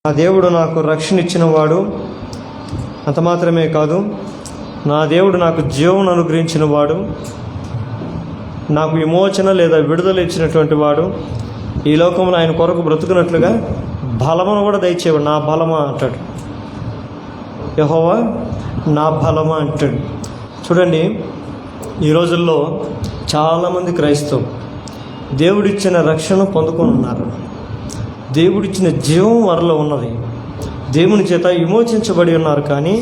ఆ దేవుడు నాకు రక్షణ ఇచ్చినవాడు, అంత మాత్రమే కాదు, నా దేవుడు నాకు జీవం అనుగ్రహించిన వాడు, నాకు విమోచన లేదా విడుదల ఇచ్చినటువంటి వాడు, ఈ లోకంలో ఆయన కొరకు బ్రతుకున్నట్లుగా బలమును కూడా దయచేవాడు. నా బలమా అంటాడు యెహోవా, నా బలమా అంటాడు. చూడండి, ఈ రోజుల్లో చాలామంది క్రైస్తవులు దేవుడిచ్చిన రక్షణ పొందుకొని ఉన్నారు. దేవుడిచ్చిన జీవం వారిలో ఉన్నది, దేవుని చేత విమోచించబడి ఉన్నారు. కానీ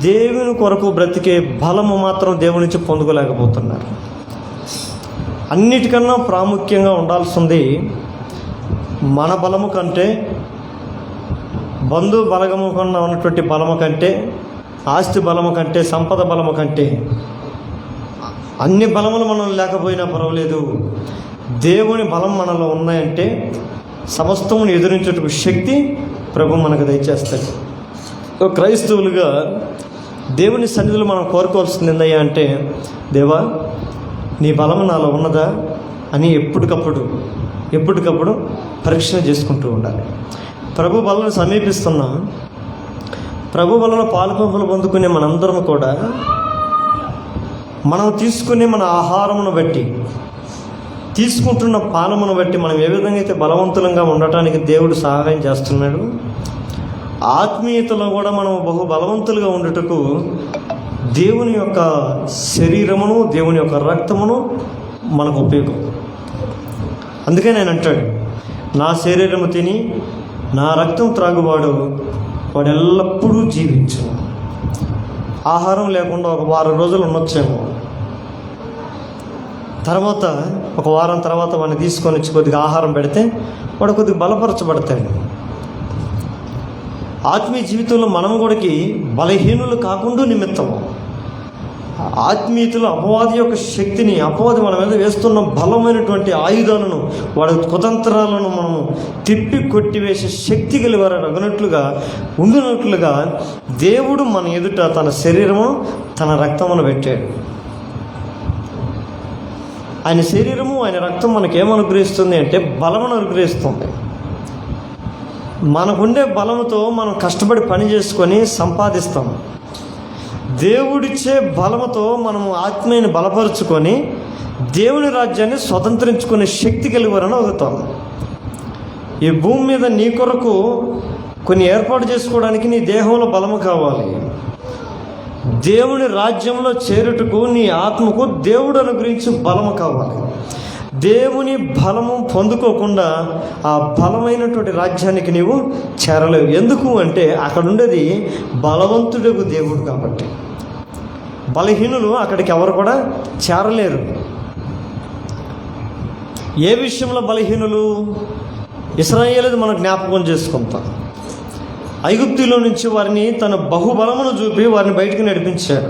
దేవుని కొరకు బ్రతికే బలము మాత్రం దేవుని నుంచి పొందుకోలేకపోతున్నారు. అన్నిటికన్నా ప్రాముఖ్యంగా ఉండాల్సింది మన బలము కంటే, బంధు బలగము కన్నా ఉన్నటువంటి బలము కంటే, ఆస్తి బలము కంటే, సంపద బలము కంటే, అన్ని బలములు మనలో లేకపోయినా పర్వాలేదు, దేవుని బలం మనలో ఉన్నాయంటే సమస్తమును ఎదురించేటకు శక్తి ప్రభు మనకు దయచేస్తాడు. క్రైస్తవులుగా దేవుని సన్నిధిలో మనం కోరుకోవాల్సింది ఏందయ్యా అంటే, దేవా నీ బలం నాలో ఉన్నదా అని ఎప్పటికప్పుడు పరీక్ష చేసుకుంటూ ఉండాలి. ప్రభు బలను సమీపిస్తున్నాం. ప్రభు బలను పాలుపంపులు పొందుకునే మనందరం కూడా మనం తీసుకునే మన ఆహారమును బట్టి, తీసుకుంటున్న పానమును బట్టి మనం ఏ విధంగా అయితే బలవంతులంగా ఉండటానికి దేవుడు సహాయం చేస్తున్నాడు, ఆత్మీయతలో కూడా మనం బహు బలవంతులుగా ఉండుటకు దేవుని యొక్క శరీరమును, దేవుని యొక్క రక్తమును మనకు ఉపయోగం. అందుకే నేను అంటాడు, నా శరీరము తిని నా రక్తం త్రాగువాడు వాడు ఎల్లప్పుడూ జీవించు. ఆహారం లేకుండా ఒక వారం రోజులు ఉండొచ్చేమో, తర్వాత ఒక వారం తర్వాత వాడిని తీసుకొని వచ్చి కొద్దిగా ఆహారం పెడితే వాడు కొద్దిగా బలపరచబడతాడు. ఆత్మీయ జీవితంలో మనం కూడా బలహీనులు కాకుండా నిమిత్తము ఆత్మీయతలో అపవాది యొక్క శక్తిని, అపవాది మన మీద వేస్తున్న బలమైనటువంటి ఆయుధాలను, వాడి కుతంత్రాలను మనము తిప్పి కొట్టివేసే శక్తి కలిగినట్లుగా ఉండినట్లుగా దేవుడు మన ఎదుట తన శరీరము, తన రక్తమును పెట్టాడు. ఆయన శరీరము, ఆయన రక్తం మనకేమనుగ్రహిస్తుంది అంటే బలమును అనుగ్రహిస్తుంది. మనకుండే బలముతో మనం కష్టపడి పని చేసుకొని సంపాదిస్తాం. దేవుడిచ్చే బలముతో మనము ఆత్మీయని బలపరుచుకొని దేవుని రాజ్యాన్ని స్వతంత్రించుకునే శక్తి కలిగిన అవుతాం. ఈ భూమి మీద నీ కొరకు కొన్ని ఏర్పాటు చేసుకోవడానికి నీ దేహంలో బలము కావాలి. దేవుని రాజ్యంలో చేరుటకు నీ ఆత్మకు దేవుడు అనుగ్రహించే బలము కావాలి. దేవుని బలము పొందుకోకుండా ఆ బలమైనటువంటి రాజ్యానికి నీవు చేరలేవు. ఎందుకు అంటే అక్కడ ఉండేది బలవంతుడకు దేవుడు కాబట్టి. బలహీనులు అక్కడికి ఎవరు కూడా చేరలేరు. ఏ విషయంలో బలహీనులు? ఇశ్రాయేలుది మనం జ్ఞాపకం చేసుకుంటాం. ఐగుప్తులో నుంచి వారిని తన బహుబలమును చూపి వారిని బయటికి నడిపించాడు.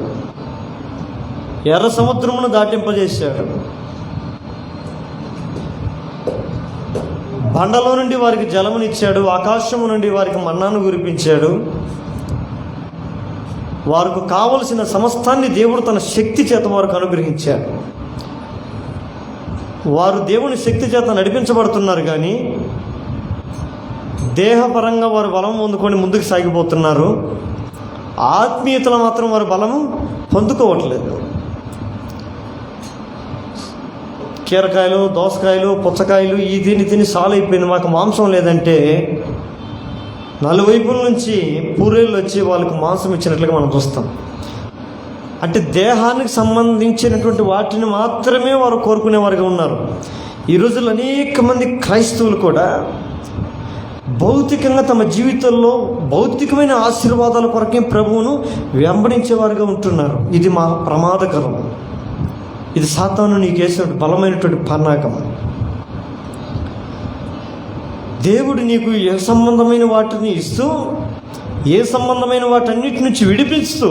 ఎర్ర సముద్రమును దాటింపజేశాడు. బండలో నుండి వారికి జలమునిచ్చాడు. ఆకాశము నుండి వారికి మన్నాను కురిపించాడు. వారికి కావలసిన సమస్తాన్ని దేవుడు తన శక్తి చేత వారికి అనుగ్రహించాడు. వారు దేవుని శక్తి చేత నడిపించబడుతున్నారు, కానీ దేహపరంగా వారు బలం పొందుకొని ముందుకు సాగిపోతున్నారు. ఆత్మీయతలో మాత్రం వారు బలము పొందుకోవట్లేదు. కీరకాయలు, దోసకాయలు, పుచ్చకాయలు ఈ తిని సాలైపోయింది, మాకు మాంసం లేదంటే నలువైపుల నుంచి పూరేళ్ళు వచ్చి వాళ్ళకి మాంసం ఇచ్చినట్లుగా మనం చూస్తాం. అంటే దేహానికి సంబంధించినటువంటి వాటిని మాత్రమే వారు కోరుకునేవారుగా ఉన్నారు. ఈ రోజుల్లో అనేక మంది క్రైస్తవులు కూడా భౌతికంగా తమ జీవితంలో భౌతికమైన ఆశీర్వాదాల కొరకే ప్రభువును వెంబడించేవారుగా ఉంటున్నారు. ఇది మా ప్రమాదకరం. ఇది సాతాను నీకేసినటువంటి బలమైనటువంటి పన్నాగం. దేవుడు నీకు ఏ సంబంధమైన వాటిని ఇస్తూ, ఏ సంబంధమైన వాటన్నిటి నుంచి విడిపిస్తూ,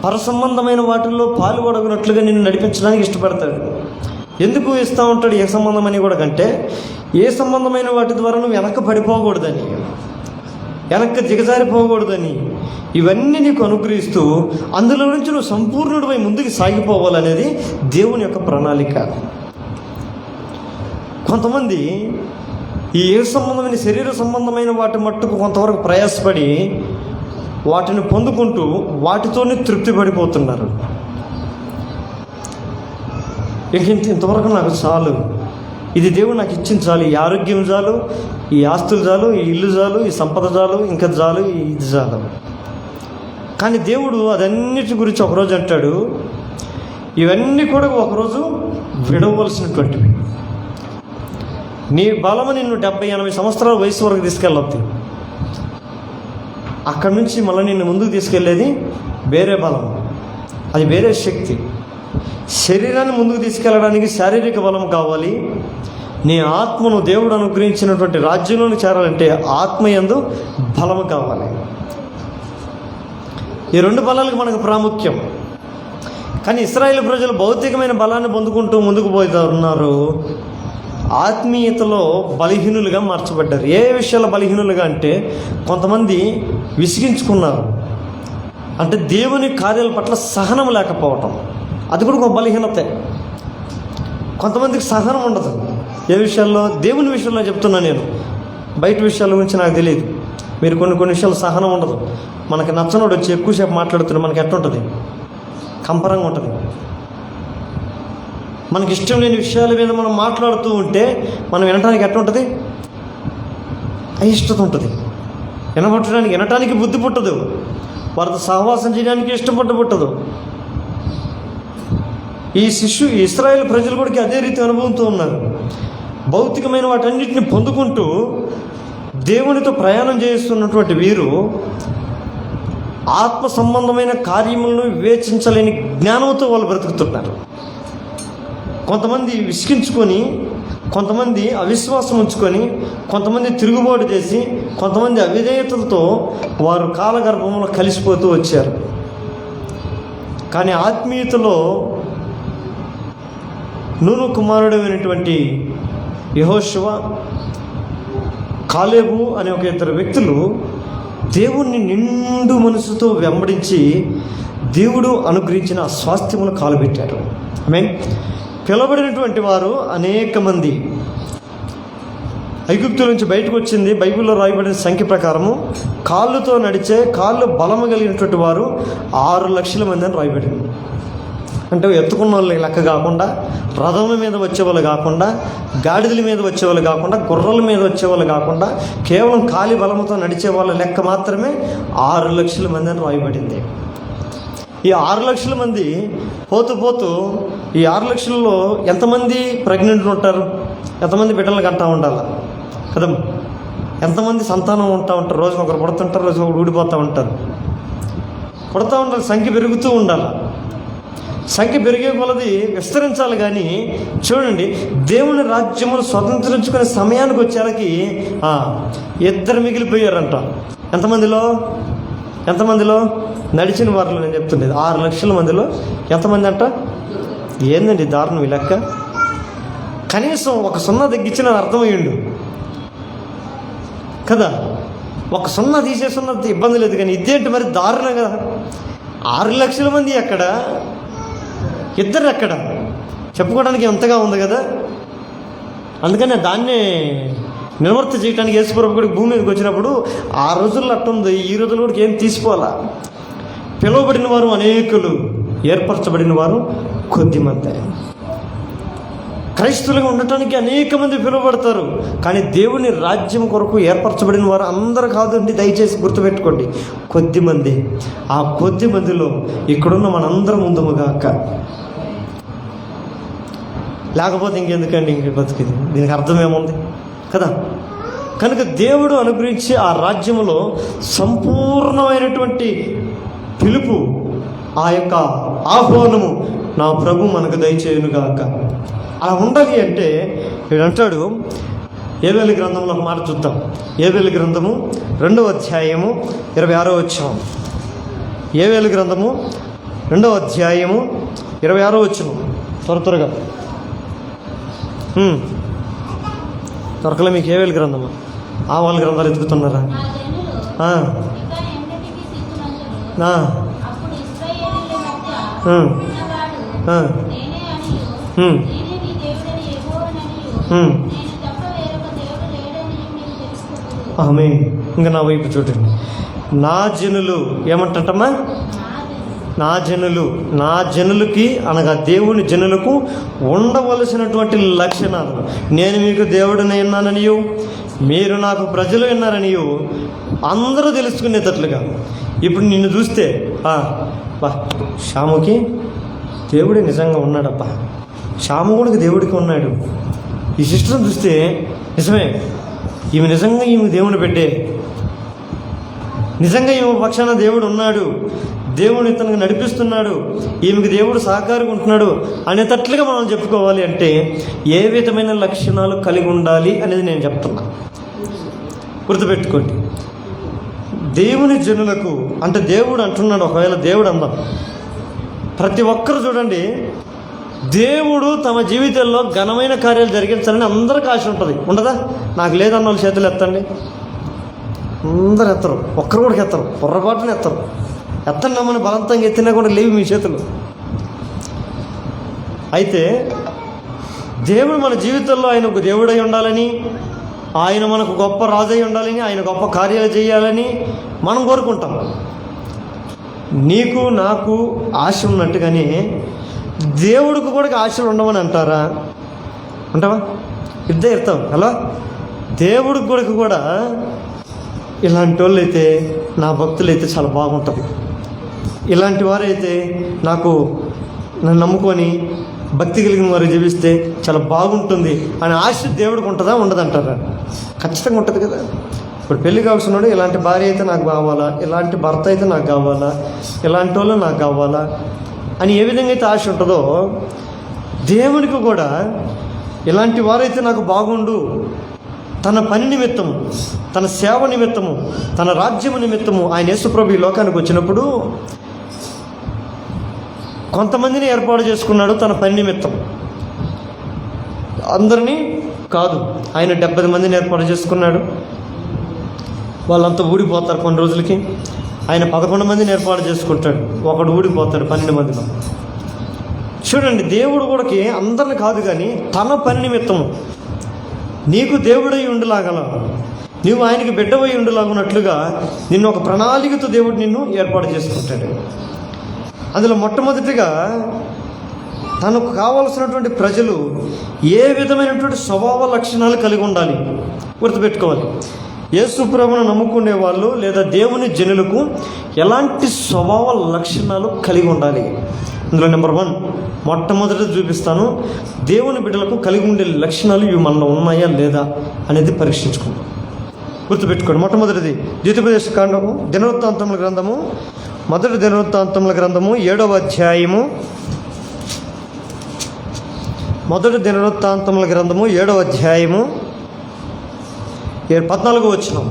పరసంబంధమైన వాటిల్లో పాల్గొనగనట్లుగా నిన్ను నడిపించడానికి ఇష్టపడతాడు. ఎందుకు ఇస్తూ ఉంటాడు ఏ సంబంధమని కూడా కంటే, ఏ సంబంధమైన వాటి ద్వారా నువ్వు వెనక్కి పడిపోకూడదని, వెనక్కి దిగజారిపోకూడదని, ఇవన్నీ నీకు అనుగ్రహిస్తూ అందులో నుంచి నువ్వు సంపూర్ణుడిపై ముందుకు సాగిపోవాలనేది దేవుని యొక్క ప్రణాళిక. కొంతమంది ఈ సంబంధమైన శరీర సంబంధమైన వాటి మట్టుకు కొంతవరకు ప్రయాసపడి వాటిని పొందుకుంటూ వాటితోనే తృప్తి పడిపోతున్నారు. ఇంతవరకు నాకు చాలు, ఇది దేవుడు నాకు ఇచ్చింది చాలు, ఈ ఆరోగ్యం చాలు, ఈ ఆస్తులు చాలు, ఈ ఇల్లు చాలు, ఈ సంపద చాలు, ఇంకా చాలు, ఇది చాలు. కానీ దేవుడు అదన్నిటి గురించి ఒకరోజు అంటాడు, ఇవన్నీ కూడా ఒకరోజు విడవలసినటువంటివి. నీ బలము నిన్ను 70-80 సంవత్సరాల వయసు వరకు తీసుకెళ్ళొద్దు. అక్కడి నుంచి మళ్ళీ నిన్ను ముందుకు తీసుకెళ్ళేది వేరే బలం, అది వేరే శక్తి. శరీరాన్ని ముందుకు తీసుకెళ్ళడానికి శారీరక బలం కావాలి. నీ ఆత్మను దేవుడు అనుగ్రహించినటువంటి రాజ్యంలోకి చేరాలంటే ఆత్మయందు బలము కావాలి. ఈ రెండు బలాలకు మనకు ప్రాముఖ్యం. కానీ ఇశ్రాయేలు ప్రజలు భౌతికమైన బలాన్ని పొందుకుంటూ ముందుకు పోతున్నారు, ఆత్మీయతలో బలహీనులుగా మార్చబడ్డారు. ఏ విషయాల్లో బలహీనులుగా అంటే, కొంతమంది విసిగించుకున్నారు, అంటే దేవుని కార్యాల పట్ల సహనం లేకపోవటం, అది కూడా ఒక బలహీనతే. కొంతమందికి సహనం ఉండదు. ఏ విషయాల్లో? దేవుని విషయంలో చెప్తున్నా నేను, బయట విషయాల గురించి నాకు తెలియదు. మీరు కొన్ని విషయాలు సహనం ఉండదు. మనకి నచ్చనోడు వచ్చి ఎక్కువసేపు మాట్లాడుతున్నా మనకి ఎట్టుంటుంది? కంపరంగా ఉంటుంది. మనకి ఇష్టం లేని విషయాల మీద మనం మాట్లాడుతూ ఉంటే మనం వినటానికి ఎట్లుంటుంది? అయిష్టత ఉంటుంది. వినటానికి బుద్ధి పుట్టదు. వారితో సహవాసం చేయడానికి ఇష్టపడ్డ పుట్టదు. ఈ ఇశ్రాయేలు ప్రజలు కూడా అదే రీతి అనుభవంతో ఉన్నారు. భౌతికమైన వాటన్నిటిని పొందుకుంటూ దేవునితో ప్రయాణం చేస్తున్నటువంటి వీరు ఆత్మ సంబంధమైన కార్యములను వివేచించలేని జ్ఞానంతో వాళ్ళు బ్రతుకుతున్నారు. కొంతమంది విసిగించుకొని, కొంతమంది అవిశ్వాసం ఉంచుకొని, కొంతమంది తిరుగుబాటు చేసి, కొంతమంది అవిధేయతలతో వారు కాలగర్భంలో కలిసిపోతూ వచ్చారు. కానీ ఆత్మీయతలో నూను కుమారుడైనటువంటి యెహోషువ, కాలేబు అనే ఒక ఇద్దరు వ్యక్తులు దేవుణ్ణి నిండు మనసుతో వెంబడించి దేవుడు అనుగ్రహించిన స్వాస్థ్యములు కాలుబెట్టారు. ఆమేన్. పిలబడినటువంటి వారు అనేక మంది. ఐగుప్తు నుంచి బయటకు వచ్చింది బైబిల్లో రాయబడిన సంఖ్య ప్రకారము కాళ్ళతో నడిచే, కాళ్ళు బలము కలిగినటువంటి వారు 6 లక్షల మంది అని రాయబడింది. అంటే ఎత్తుకున్న వాళ్ళు లెక్క కాకుండా, రథముల మీద వచ్చేవాళ్ళు కాకుండా, గాడిదల మీద వచ్చేవాళ్ళు కాకుండా, గుర్రల మీద వచ్చేవాళ్ళు కాకుండా, కేవలం కాలి బలముతో నడిచే వాళ్ళ లెక్క మాత్రమే 6 లక్షల మంది అని రాయబడింది. ఈ 6 లక్షల మంది పోతూ ఈ 6 లక్షలలో ఎంతమంది ప్రెగ్నెంట్లు ఉంటారు? ఎంతమంది బిడ్డలు కంటా ఉండాలి కదా? ఎంతమంది సంతానం ఉంటారు? రోజుకు ఒకరు పుడుతుంటారు, రోజుకు ఒకరు ఊడిపోతూ ఉంటారు. పుడతా ఉండాలి, సంఖ్య పెరుగుతూ ఉండాలి. సంఖ్య పెరిగే కొలది విస్తరించాలి. కానీ చూడండి, దేవుని రాజ్యమును స్వతంత్రించుకునే సమయానికి వచ్చేసరికి 2 మిగిలిపోయారంట. ఎంతమందిలో నడిచిన వారిలో నేను చెప్తుండేది 6 లక్షల మందిలో ఎంతమంది అంట? ఏందండి దారుణం ఈ లెక్క? కనీసం ఒక 0 తగ్గించిన అర్థమయ్యిండు కదా. ఒక 0 తీసేసున్నది ఇబ్బంది లేదు, కానీ ఇదేంటి మరి దారుణం కదా. 6 లక్షల మంది ఎక్కడ, 2 ఎక్కడ? చెప్పుకోవడానికి ఎంతగా ఉంది కదా. అందుకనే దాన్నే నిర్వర్తి చేయడానికి యేసుప్రభు కూడా భూమి మీదకి వచ్చినప్పుడు ఆ రోజుల్లో అట్టుంది, ఈ రోజుల్లో కూడా ఏం తీసుకోవాలా. పిలువబడిన వారు అనేకులు, ఏర్పరచబడిన వారు కొద్దిమంది. క్రైస్తవులుగా ఉండటానికి అనేక మంది పిలువబడతారు, కానీ దేవుని రాజ్యం కొరకు ఏర్పరచబడిన వారు అందరూ కాదండి. దయచేసి గుర్తుపెట్టుకోండి, కొద్దిమంది. ఆ కొద్ది మందిలో ఇక్కడున్న మనందరం ముందుగాక. లేకపోతే ఇంకెందుకండి ఇంక బతికింది? దీనికి అర్థమేముంది కదా. కనుక దేవుడు అనుగ్రహించి ఆ రాజ్యంలో సంపూర్ణమైనటువంటి పిలుపు, ఆ యొక్క ఆహ్వానము నా ప్రభు మనకు దయచేయునుగాక. అలా ఉండాలి అంటే వీడంటాడు, యోవేలు గ్రంథంలో ఒక మాట చూద్దాం. యోవేలు గ్రంథము 2వ అధ్యాయము 26వ వచనం. యోవేలు గ్రంథము 2వ అధ్యాయము 26వ వచనం. త్వరగా దొరకలే మీకు యోవేలు గ్రంథము? వాళ్ళ గ్రంథాలు ఎదుగుతున్నారా? ఆమె ఇంకా నా వైపు చూడండి. నా జనులు ఏమంటమ్మా? నా జనులకి అనగా దేవుని జనులకు ఉండవలసినటువంటి లక్షణాలు. నేను మీకు దేవుడిని ఉన్నాననియు, మీరు నాకు ప్రజలు ఉన్నారనియు అందరూ తెలుసుకునేటట్లుగా. ఇప్పుడు నిన్ను చూస్తే బా శ్యాముకి దేవుడే నిజంగా ఉన్నాడబ్బా, శ్యాము కూడా దేవుడికి ఉన్నాడు. ఈ సిస్టర్ని చూస్తే నిజమే, ఈమె నిజంగా ఈమె దేవుని పెట్టే, నిజంగా ఈమె పక్షాన దేవుడు ఉన్నాడు, దేవుడు ఇతనికి నడిపిస్తున్నాడు, ఈమెకి దేవుడు సహకారంగా ఉంటున్నాడు అనేటట్లుగా మనం చెప్పుకోవాలి అంటే ఏ విధమైన లక్షణాలు కలిగి ఉండాలి అనేది నేను చెప్తున్నా. గుర్తుపెట్టుకోండి. దేవుని జనులకు అంటే దేవుడు అంటున్నాడు, ఒకవేళ దేవుడు అందాం, ప్రతి ఒక్కరు చూడండి, దేవుడు తమ జీవితంలో ఘనమైన కార్యాలు జరిగించాలని అందరికీ ఆశ ఉంటుంది. ఉండదా? నాకు లేదన్న వాళ్ళు చేతులు ఎత్తండి. అందరు ఎత్తరు, ఒక్కరు కూడా ఎత్తరు, పొర్రపాటున ఎత్తరు. ఎత్తండి అమ్మని బలవంతంగా ఎత్తినా కూడా లేవు మీ చేతులు. అయితే దేవుడు మన జీవితంలో ఆయన ఒక దేవుడై ఉండాలని, ఆయన మనకు గొప్ప రాజై ఉండాలని, ఆయన గొప్ప కార్యాలు చేయాలని మనం కోరుకుంటాం. నీకు నాకు ఆశ ఉన్నట్టుగానే దేవుడికి కూడా ఆశలు ఉండవని అంటారా? ఉంటావా? ఇద్దరు ఇస్తాం. హలో, దేవుడికి కూడా ఇలాంటి వాళ్ళు అయితే, నా భక్తులు అయితే చాలా బాగుంటుంది, ఇలాంటి వారైతే నన్ను నమ్ముకొని భక్తి కలిగిన వారు జీవిస్తే చాలా బాగుంటుంది అనే ఆశ దేవుడికి ఉంటుందా? ఉండదంటారా? ఖచ్చితంగా ఉంటుంది కదా. ఇప్పుడు పెళ్లి కావాల్సినాడు, ఇలాంటి భార్య అయితే నాకు కావాలా, ఇలాంటి భర్త అయితే నాకు కావాలా, ఇలాంటి వాళ్ళు నాకు కావాలా అని ఏ విధంగా అయితే ఆశ ఉంటుందో, దేవునికి కూడా ఇలాంటి వారైతే నాకు బాగుండు, తన పని నిమిత్తము, తన సేవ నిమిత్తము, తన రాజ్యము నిమిత్తము ఆయన యేసుప్రభు ఈ లోకానికి వచ్చినప్పుడు కొంతమందిని ఏర్పాటు చేసుకున్నాడు తన పని నిమిత్తం. అందరినీ కాదు, ఆయన 70 మందిని ఏర్పాటు చేసుకున్నాడు. వాళ్ళంతా ఊడిపోతారు కొన్ని రోజులకి. ఆయన 11 మందిని ఏర్పాటు చేసుకుంటాడు, ఒకడు ఊడిపోతాడు 12 మందిలో. చూడండి, దేవుడు కూడా అందరిని కాదు కానీ తన పని నిమిత్తము నీకు దేవుడై ఉండలాగల, నీవు ఆయనకి బిడ్డవై ఉండలాగున్నట్లుగా నిన్ను ఒక ప్రణాళికతో దేవుడు నిన్ను ఏర్పాటు చేసుకుంటాడు. అందులో మొట్టమొదటిగా తనకు కావలసినటువంటి ప్రజలు ఏ విధమైనటువంటి స్వభావ లక్షణాలు కలిగి ఉండాలి గుర్తుపెట్టుకోవాలి. యేసు ప్రభువును నమ్ముకునే వాళ్ళు లేదా దేవుని జనులకు ఎలాంటి స్వభావ లక్షణాలు కలిగి ఉండాలి? అందులో నెంబర్ 1 మొట్టమొదటి చూపిస్తాను. దేవుని బిడ్డలకు కలిగి ఉండే లక్షణాలు ఇవి మనలో ఉన్నాయా లేదా అనేది పరీక్షించుకుందాం. గుర్తుపెట్టుకోండి. మొట్టమొదటిది ద్వితీయోపదేశకాండము, దినవృత్తాంతముల గ్రంథము, మొదటి దినవృత్తాంతముల గ్రంథము 7వ అధ్యాయము, మొదటి దినవృత్తాంతముల గ్రంథము 7వ అధ్యాయము 14వ వచనం,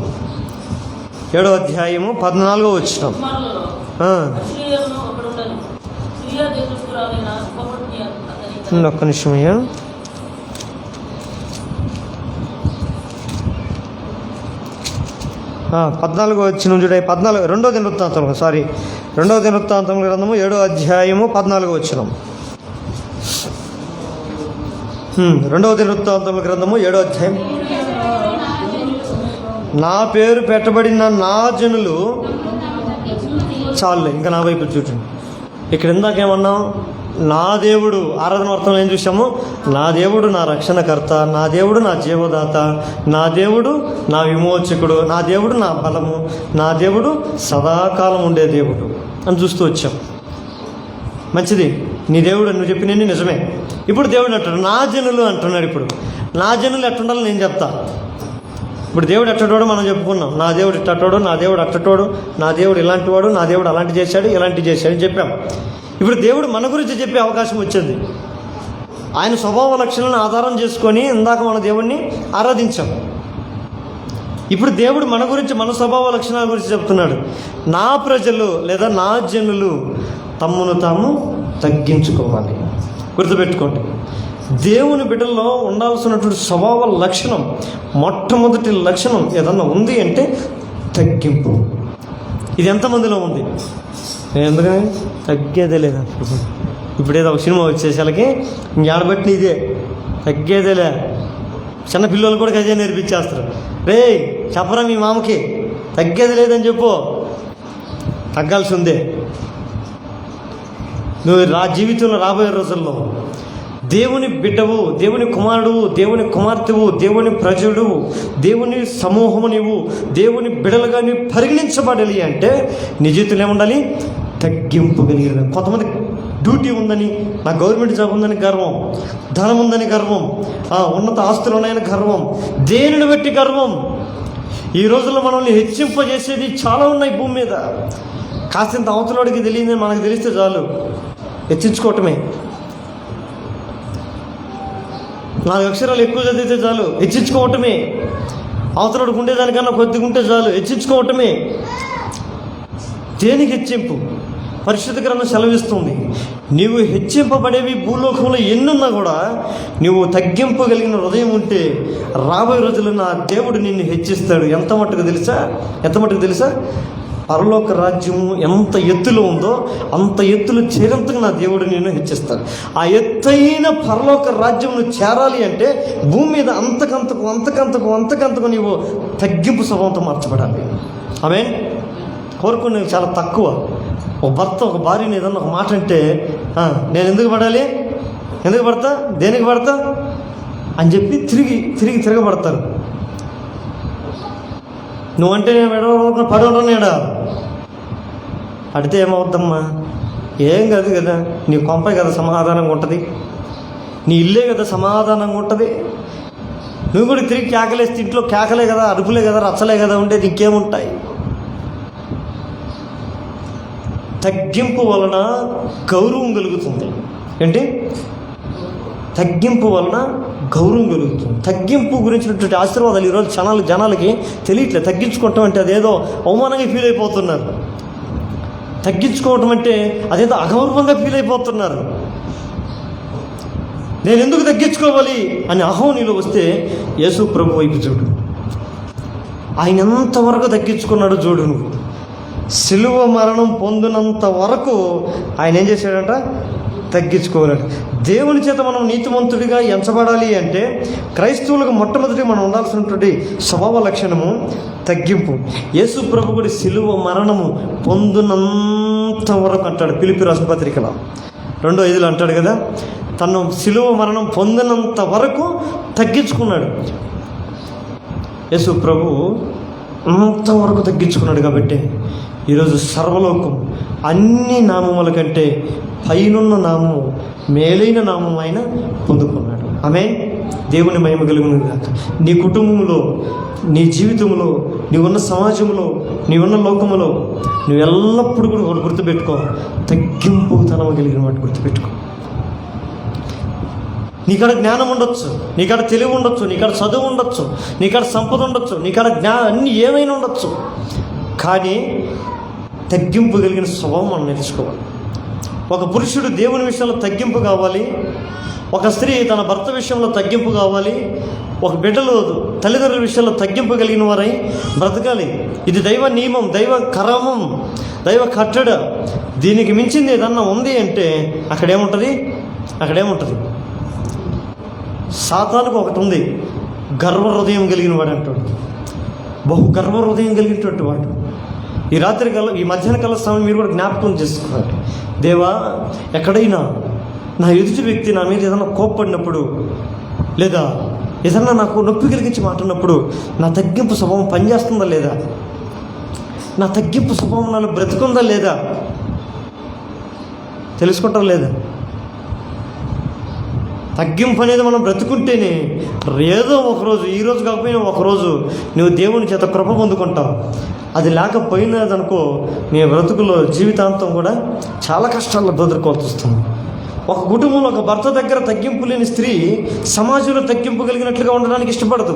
7వ అధ్యాయము 14వ వచనం. ఒక్క నిమిషం అయ్యా. పద్నాలుగో వచ్చిన చూడండి. 2వ దినవృత్తాంతం, సారీ 2వ దినవృత్తాంతం గ్రంథము 7వ అధ్యాయము 14వ వచనం. 2వ దినవృత్తాంతముల గ్రంథము 7వ అధ్యాయం. నా పేరు పెట్టబడిన నా జనులు, చాలులే ఇంకా నా వైపు చూడండి. ఇక్కడ ఇందాకేమన్నాం? నా దేవుడు, ఆరాధన అర్థం ఏం చూసాము? నా దేవుడు నా రక్షణకర్త, నా దేవుడు నా జీవదాత, నా దేవుడు నా విమోచకుడు, నా దేవుడు నా బలము, నా దేవుడు సదాకాలం ఉండే దేవుడు అని చూస్తూ వచ్చాం. మంచిది, నీ దేవుడు నువ్వు చెప్పినవి నిజమే. ఇప్పుడు దేవుడు అంటాడు నా జనులు అంటున్నాడు. ఇప్పుడు నా జనులు ఎట్టుండాలో నేను చెప్తా. ఇప్పుడు దేవుడు ఎట్టటోడు మనం చెప్పుకున్నాం. నా దేవుడు ఇట్టటోడు, నా దేవుడు అట్టటోడు, నా దేవుడు ఇలాంటి వాడు, నా దేవుడు అలాంటి చేశాడు, ఇలాంటి చేశాడు అని చెప్పాం. ఇప్పుడు దేవుడు మన గురించి చెప్పే అవకాశం వచ్చింది. ఆయన స్వభావ లక్షణాలను ఆధారం చేసుకొని ఇందాక మన దేవుడిని ఆరాధించాం. ఇప్పుడు దేవుడు మన గురించి, మన స్వభావ లక్షణాల గురించి చెప్తున్నాడు. నా ప్రజలు లేదా నా జనులు తమ్మును తాము తగ్గించుకోవాలి. గుర్తుపెట్టుకోండి, దేవుని బిడ్డల్లో ఉండాల్సినటువంటి స్వభావ లక్షణం, మొట్టమొదటి లక్షణం ఏదన్నా ఉంది అంటే తగ్గింపు. ఇది ఎంతమందిలో ఉంది? ఎందుకని తగ్గేదే లేదా? ఇప్పుడు ఏదో ఒక సినిమా వచ్చేసరికి ఇంకేడబట్టి ఇదే తగ్గేదేలే, చిన్న పిల్లలు కూడా అదే నేర్పించేస్తారు. రే చెప్పరా మీ మామకి, తగ్గేది లేదని చెప్పు. తగ్గాల్సి ఉందే. నువ్వు జీవితంలో రాబోయే రోజుల్లో దేవుని బిడ్డవు, దేవుని కుమారుడు, దేవుని కుమార్తెవు, దేవుని ప్రజలు, దేవుని సమూహము నీవు, దేవుని బిడలుగా నీవు పరిగణించబడాలి అంటే నీ జీవితంలో ఏముండాలి? తగ్గింపు కలిగిన. కొంతమంది డ్యూటీ ఉందని, నా గవర్నమెంట్ జాబ్ ఉందని గర్వం, ధనం ఉందని గర్వం, ఉన్నత ఆస్తులు ఉన్నాయని గర్వం, దేనిని బట్టి గర్వం. ఈ రోజుల్లో మనల్ని హెచ్చింపజేసేది చాలా ఉన్నాయి భూమి మీద. కాసింత అవతలవాడికి తెలియదు, మనకు తెలిస్తే చాలు హెచ్చించుకోవటమే. 4 అక్షరాలు ఎక్కువ చదివితే చాలు హెచ్చించుకోవటమే. అవతలవాడికి ఉండేదానికన్నా కొద్దిగా ఉంటే చాలు హెచ్చించుకోవటమే. దేనికి హెచ్చింపు? పరిశుద్ధ గ్రంథం సెలవిస్తుంది, నీవు హెచ్చింపబడేవి భూలోకంలో ఎన్నున్నా కూడా నువ్వు తగ్గింపు కలిగిన హృదయం ఉంటే రాబోయే రోజుల్లో నా దేవుడు నిన్ను హెచ్చిస్తాడు. ఎంత మట్టుకు తెలుసా? పరలోక రాజ్యము ఎంత ఎత్తులో ఉందో అంత ఎత్తులు చేరేంతగా నా దేవుడు నిన్ను హెచ్చిస్తాడు. ఆ ఎత్తైన పరలోక రాజ్యమును చేరాలి అంటే భూమి మీద అంతకంతకు నీవు తగ్గింపు స్వభావంతో మార్చబడాలి. ఆమేన్. కోరుకునేవి చాలా తక్కువ. ఒక భర్త ఒక భార్యని ఏదన్నా ఒక మాట అంటే నేను ఎందుకు పడాలి, ఎందుకు పడతా, దేనికి పడతా అని చెప్పి తిరగబడతారు. నువ్వంటే పడవడనేడా అడితే ఏమవుద్దమ్మా? ఏం కాదు కదా, నీ కొంపే కదా సమాధానంగా ఉంటుంది, నీ ఇల్లే కదా సమాధానంగా ఉంటుంది. నువ్వు కూడా తిరిగి కేకలేస్తే ఇంట్లో కేకలే కదా, అరుపులే కదా, రచ్చలే కదా ఉండేది, ఇంకేముంటాయి? తగ్గింపు వలన గౌరవం కలుగుతుంది. ఏంటి? తగ్గింపు వలన గౌరవం కలుగుతుంది. తగ్గింపు గురించినటువంటి ఆశీర్వాదాలు ఈరోజు జనాలకి తెలియట్లేదు. తగ్గించుకోవటం అంటే అదేదో అవమానంగా ఫీల్ అయిపోతున్నారు. తగ్గించుకోవటం అంటే అదేదో అగౌరవంగా ఫీల్ అయిపోతున్నారు. నేను ఎందుకు తగ్గించుకోవాలి అని అహం నీలో వస్తే యేసు ప్రభు వైపు చూడు. ఆయన ఎంతవరకు తగ్గించుకున్నాడో చూడు. నువ్వు సిలువ మరణం పొందినంత వరకు ఆయన ఏం చేశాడంట? తగ్గించుకోవాలంట. దేవుని చేత మనం నీతిమంతుడిగా ఎంచబడాలి అంటే క్రైస్తవులకు మొట్టమొదటి మనం ఉండాల్సినటువంటి స్వభావ లక్షణము తగ్గింపు. యేసు ప్రభు కూడా సిలువ మరణము పొందినంత వరకు అంటాడు ఫిలిప్పీ రాసిన పత్రికలో 2:5 అంటాడు కదా, తను సిలువ మరణం పొందినంత వరకు తగ్గించుకున్నాడు. యేసు ప్రభు అంతవరకు తగ్గించుకున్నాడు. కాబట్టి ఈరోజు సర్వలోకం అన్ని నామముల కంటే పైనున్న నామము, మేలైన నామం ఆయన పొందుకున్నాడు. ఆమేన్. దేవుని మహిమ కలుగును గాక. నీ కుటుంబంలో, నీ జీవితంలో, నీవున్న సమాజంలో, నీవున్న లోకములో నువ్వు ఎల్లప్పుడూ కూడా ఒకటి గుర్తుపెట్టుకో, తగ్గింపు తనం కలిగిన వాటి గుర్తుపెట్టుకో. నీకాడ జ్ఞానం ఉండొచ్చు, నీకాడ తెలివి ఉండొచ్చు, నీకాడ చదువు ఉండొచ్చు, నీకాడ సంపద ఉండొచ్చు, నీకాడ అన్నీ ఏమైనా ఉండొచ్చు, కానీ తగ్గింపు కలిగిన స్వభావం మనం నేర్చుకోవాలి. ఒక పురుషుడు దేవుని విషయంలో తగ్గింపు కావాలి, ఒక స్త్రీ తన భర్త విషయంలో తగ్గింపు కావాలి, ఒక బిడ్డలు తల్లిదండ్రుల విషయంలో తగ్గింపు కలిగిన వారై బ్రతకాలి. ఇది దైవ నియమం, దైవ కరమం, దైవ కట్టడ. దీనికి మించింది ఏదన్నా ఉంది అంటే అక్కడేముంటుంది? సాతానుకు ఒకటి ఉంది, గర్వ హృదయం కలిగిన వాడు అంటాడు. బహు గర్వ హృదయం కలిగినటువంటి వాడు. ఈ మధ్యాహ్న కాల సమయం మీరు కూడా జ్ఞాపకం చేసుకోవాలి. దేవా, ఎక్కడైనా నా ఎదుటి వ్యక్తి నా మీద ఏదైనా కోప్పడినప్పుడు, లేదా ఏదన్నా నాకు నొప్పి కలిగించి మాట్లాడినప్పుడు నా తగ్గింపు స్వభావం పనిచేస్తుందా లేదా? నా తగ్గింపు స్వభావం నాలో బ్రతుకుందా లేదా? తెలుసుకుంటాం లేదా? తగ్గింపు అనేది మనం బ్రతుకుంటేనే ఏదో ఒకరోజు, ఈరోజు కాకపోయినా ఒకరోజు నువ్వు దేవుని చేత కృప పొందుకుంటావు. అది లేకపోయినదనుకో నీ బ్రతుకులో జీవితాంతం కూడా చాలా కష్టాల్లో ఎదుర్కోవాల్సి వస్తుంది. ఒక కుటుంబంలో ఒక భర్త దగ్గర తగ్గింపు లేని స్త్రీ సమాజంలో తగ్గింపు కలిగినట్లుగా ఉండడానికి ఇష్టపడదు.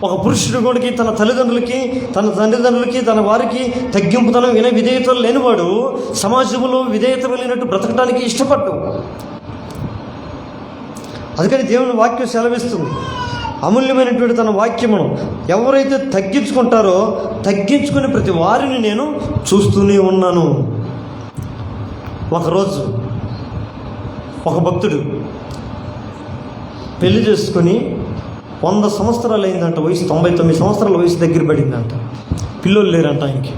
ఒక పురుషుడు కూడా తన తల్లిదండ్రులకి తన వారికి తగ్గింపుతనం విధేయతలు లేనివాడు సమాజంలో విధేయత వెళ్ళినట్టు బ్రతకడానికి ఇష్టపడ్డు. అందుకని దేవుని వాక్యం సెలవిస్తుంది, అమూల్యమైనటువంటి తన వాక్యమును ఎవరైతే తగ్గించుకుంటారో తగ్గించుకుని ప్రతి వారిని నేను చూస్తూనే ఉన్నాను. ఒకరోజు ఒక భక్తుడు పెళ్లి చేసుకొని 100 సంవత్సరాలు అయిందంట, వయసు 99 సంవత్సరాల వయసు దగ్గర పడిందంట. పిల్లలు లేరంట ఆయనకి.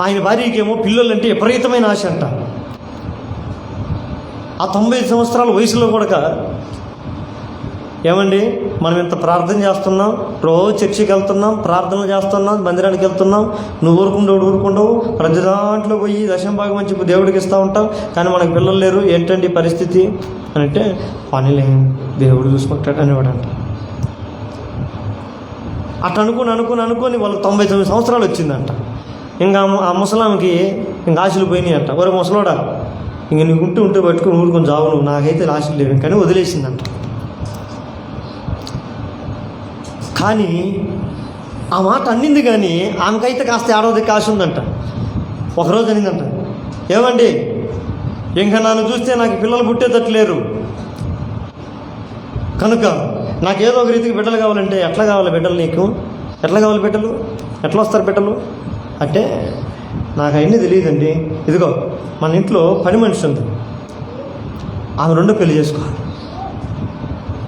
ఆయన భార్యకేమో పిల్లలు అంటే విపరీతమైన ఆశ అంట. ఆ 95 సంవత్సరాల వయసులో కూడా ఏమండి మనం ఇంత ప్రార్థన చేస్తున్నాం, రోజు చర్చికి వెళ్తున్నాం, ప్రార్థనలు చేస్తున్నాం, మందిరానికి వెళ్తున్నాం, నువ్వు ఊరుకుండవు, ప్రతి దాంట్లో పోయి దశంభాగం మంచి దేవుడికి ఇస్తూ ఉంటావు, కానీ మనకు పిల్లలు లేరు, ఏంటండి పరిస్థితి అని అంటే, పనిలే దేవుడు చూసుకుంటాడు అనేవాడంట. అట్లా అనుకుని వాళ్ళు 99 సంవత్సరాలు వచ్చిందంట. ఇంకా ఆ ముసలాంకి ఇంకా ఆశలు పోయినాయి అంట. ఒరే ముసలోడా, ఇంక నీకు ఉంటూ పట్టుకుని ఊరుకొని చావు నువ్వు, నాకైతే ఆశలు లేవు కానీ వదిలేసిందంట. కానీ ఆ మాట అన్నింది, కానీ ఆమెకైతే కాస్త ఏడవదికి ఆశ ఉందంట. ఒకరోజు అనిందంట, ఏమండి ఇంకా నన్ను చూస్తే నాకు పిల్లలు పుట్టేటట్లేరు, కనుక నాకేదో ఒక రీతికి బిడ్డలు కావాలంటే ఎట్లా కావాలి బిడ్డలు, నీకు ఎట్లా కావాలి బిడ్డలు, ఎట్లా వస్తారు బిడ్డలు అంటే, నాకు అవన్నీ తెలియదండి. ఇదిగో మన ఇంట్లో పని మనిషి ఉంది, ఆమె 2 పెళ్లి చేసుకోవాలి.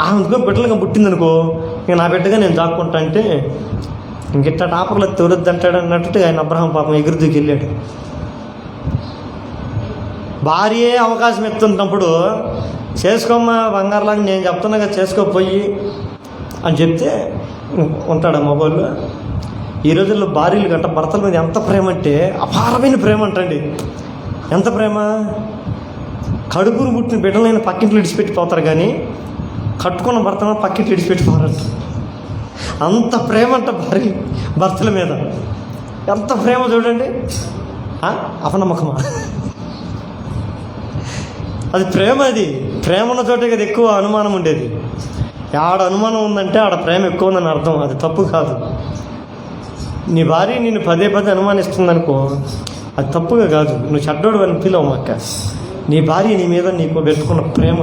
ఆమెకు బిడ్డలుగా పుట్టిందనుకో, ఇంక నా బిడ్డగా నేను దాక్కుంటా అంటే, ఇంకిట్ట టాపర్లో తోరొద్దు అంటాడు అన్నట్టు ఆయన అబ్రహాం పాపం ఎగురుదూకి వెళ్ళాడు. భార్యే అవకాశం ఎత్తున్నప్పుడు, చేసుకోమ్మా బంగారులాగా నేను చెప్తున్నాగా చేసుకోపోయి అని చెప్తే ఉంటాడు మొబైల్లో. ఈ రోజుల్లో భార్యలు గంట భర్తల మీద ఎంత ప్రేమ అంటే అపారమైన ప్రేమ అంటండి. ఎంత ప్రేమ, కడుపును పుట్టిన బిడ్డలైన పక్కింట్లో విడిచిపెట్టిపోతారు, కానీ కట్టుకున్న భర్తను పక్కింట్లో విడిచిపెట్టిపోరంట. అంత ప్రేమ అంట భార్య భర్తల మీద, ఎంత ప్రేమ చూడండి. అపనమ్మకమా? అది ప్రేమ. అది ప్రేమ ఉన్న చోటే కదా ఎక్కువ అనుమానం ఉండేది. ఆడ అనుమానం ఉందంటే ఆడ ప్రేమ ఎక్కువ ఉందని అర్థం. అది తప్పు కాదు. నీ భార్య నిన్ను పదే అనుమానిస్తుందనుకో, అది తప్పుగా కాదు, నువ్వు చెడ్డోడు అని పిలవు అక్క. నీ భార్య నీ మీద నీకు పెట్టుకున్న ప్రేమ.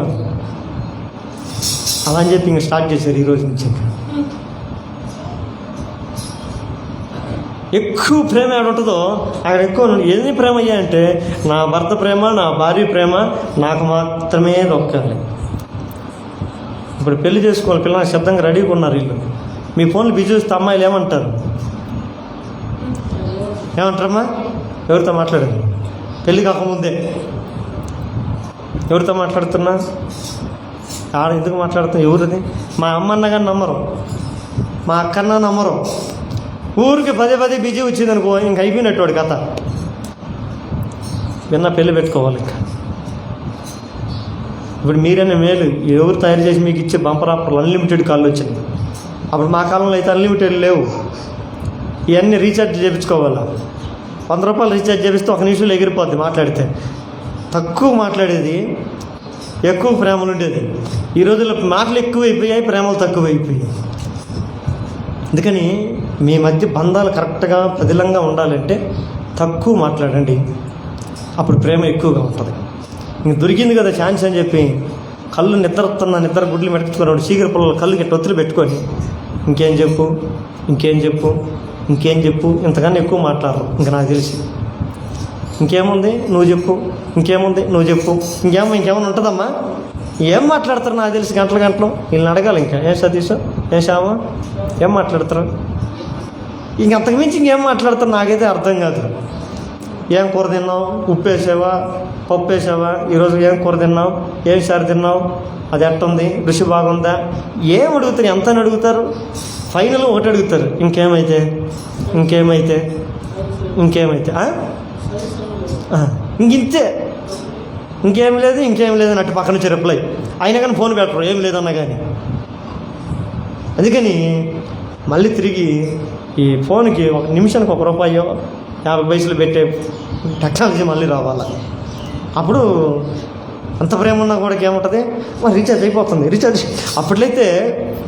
అలా అని చెప్పి ఇంక స్టార్ట్ చేశారు ఈరోజు నుంచి. ఎక్కువ ప్రేమ ఏడ ఉంటుందో అక్కడ ఎక్కువ. ఏది ప్రేమ అయ్యా అంటే, నా భర్త ప్రేమ, నా భార్య ప్రేమ నాకు మాత్రమే దొక్కాలి. ఇప్పుడు పెళ్లి చేసుకోవాలి, పిల్లలు శబ్దంగా రెడీగా ఉన్నారు వీళ్ళు. మీ ఫోన్లు బిజీ వస్తే అమ్మాయిలు ఏమంటారు? ఏమంటారమ్మా? ఎవరితో మాట్లాడారు? పెళ్ళి కాకముందే ఎవరితో మాట్లాడుతున్నా? ఆడ ఎందుకు మాట్లాడుతున్నా? ఎవరిది? మా అమ్మ అన్న కానీ నమ్మరు, మా అక్కన్నా నమ్మరు. ఊరికి పదే బిజీ వచ్చిందనుకో, ఇంక అయిపోయినట్టు వాడి కథ. విన్న పెళ్ళి పెట్టుకోవాలి. ఇంకా ఇప్పుడు మీరైనా మేలు, ఎవరు తయారు చేసి మీకు ఇచ్చే బంపర్ ఆఫర్లు అన్లిమిటెడ్ కాళ్ళు వచ్చినాయి. అప్పుడు మా కాలంలో అయితే అన్లిమిటెడ్ లేవు. ఇవన్నీ రీఛార్జ్ చేయించుకోవాలా. 100 రూపాయలు రీఛార్జ్ చేపిస్తే 1 నిమిషంలో ఎగిరిపోద్ది మాట్లాడితే. తక్కువ మాట్లాడేది, ఎక్కువ ప్రేమలు ఉండేది. ఈ రోజుల్లో మాటలు ఎక్కువైపోయాయి, ప్రేమలు తక్కువైపోయాయి. అందుకని మీ మధ్య బంధాలు కరెక్ట్గా పదిలంగా ఉండాలంటే తక్కువ మాట్లాడండి, అప్పుడు ప్రేమ ఎక్కువగా ఉంటుంది. ఇంక దొరికింది కదా ఛాన్స్ అని చెప్పి కళ్ళు నిద్ర గుడ్లు మెట్టుకున్నాడు చీకటి పొలాలు కళ్ళు గట్టి ఒత్తులు పెట్టుకొని ఇంకేం చెప్పు ఇంతకన్నా ఎక్కువ మాట్లాడరు. ఇంక నాకు తెలిసి ఇంకేముంది నువ్వు చెప్పు, ఇంకేమైనా ఉంటుందమ్మా? ఏం మాట్లాడతారు నాకు తెలిసి గంటలు వీళ్ళని అడగాలి. ఇంకా ఏం సతీష్, ఏం శ్యామ, ఏం మాట్లాడతారు? ఇంకంతకుమించి ఇంకేం మాట్లాడతారు నాకైతే అర్థం కాదు. ఏం కూర తిన్నావు, ఉప్పు వేసావా, పప్పు వేసావా, ఈరోజు ఏం కూర తిన్నావు, ఏం సారి తిన్నావు, అది ఎట్టుంది, రుచి బాగుందా, ఏం అడుగుతారు? ఎంత అని అడుగుతారు? ఫైనల్ ఒకటి అడుగుతారు, ఇంకేమైతే ఇంతే, ఇంకేం లేదు అన్నట్టు పక్క నుంచి రిప్లై అయినా కానీ ఫోన్ పెట్టరు, ఏం లేదన్నా కానీ. అందుకని మళ్ళీ తిరిగి ఈ ఫోన్కి 1 నిమిషానికి 1 రూపాయో 50 పైసలు పెట్టే టెక్నాలజీ మళ్ళీ రావాలి. అప్పుడు అంత ప్రేమ ఉన్నా కూడా ఏముంటుంది, రీఛార్జ్ అయిపోతుంది. రీఛార్జ్ అప్పట్లయితే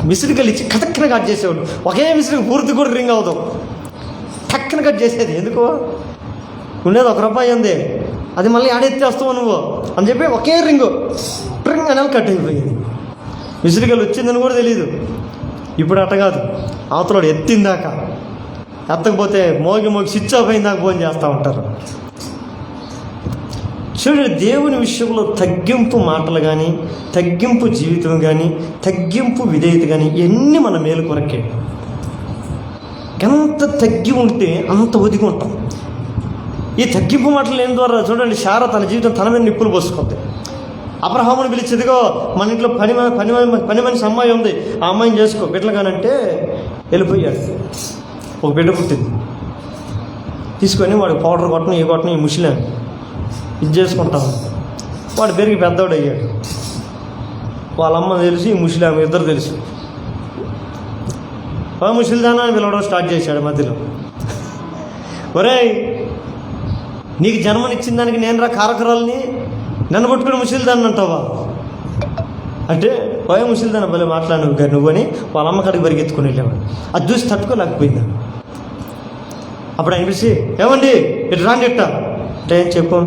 మిస్డ్ కాల్ ఇచ్చి కటక్కన కట్ చేసేవాడు. ఒకే మిస్డ్ పూర్తి కూడా రింగ్ అవుతాం, టక్కన కట్ చేసేది. ఎందుకు ఉండేది 1 రూపాయి ఉంది, అది మళ్ళీ ఆడెత్తేస్తావు నువ్వు అని చెప్పి ఒకే రింగ్ అనేది కట్ అయిపోయింది. మిస్డ్ కాల్ వచ్చిందని కూడా తెలియదు. ఇప్పుడు అట్ట కాదు, అవతలాడు ఎత్తిందాకా, ఎత్తకపోతే మోగి స్విచ్ ఆఫ్ అయిందాక ఫోన్ చేస్తూ ఉంటారు. చూడండి, దేవుని విషయంలో తగ్గింపు మాటలు కానీ, తగ్గింపు జీవితం కానీ, తగ్గింపు విధేయత కానీ ఇవన్నీ మన మేలు కొరకే. ఎంత తగ్గి ఉంటే అంత ఒదిగి ఉంటాం. ఈ తగ్గింపు మాటలు లేని ద్వారా చూడండి, శారా తన జీవితం తన మీద నిప్పులు పోసుకుంది. అబ్రహాముని పిలిచి, ఇదిగో మన ఇంట్లో పని మనిషి అమ్మాయి ఉంది, ఆ అమ్మాయిని చేసుకో బిడ్డలు కానంటే వెళ్ళిపోయాడు. ఒక బిడ్డ పుట్టింది. తీసుకొని వాడు పౌడర్ కొట్టను, ఏ కొట్టను, ఈ ముసలాం ఇది చేసుకుంటాను. వాడు పెరిగి పెద్దవాడు అయ్యాడు. వాళ్ళ అమ్మ తెలుసు, ఈ ముసలాం ఇద్దరు తెలుసు. ముసలిదానా అని పిలవడం స్టార్ట్ చేశాడు మధ్యలో. ఒరేయ్, నీకు జన్మనిచ్చిన దానికి నేను రా కారకురాలని, నన్ను పట్టుకుని ముసలిదాన్ని అంటావా అంటే, ముసలిదాన్ని భలే మాట్లాడినవు నువ్వు అని వాళ్ళ అమ్మ కాడికి పరిగెత్తుకుని వెళ్ళేవాడు. అది చూసి తట్టుకోలేకపోయింది. అప్పుడు అనిపిస్తే, ఏమండి ఇటు రాండి ఇట్ట అంటే, చెప్పు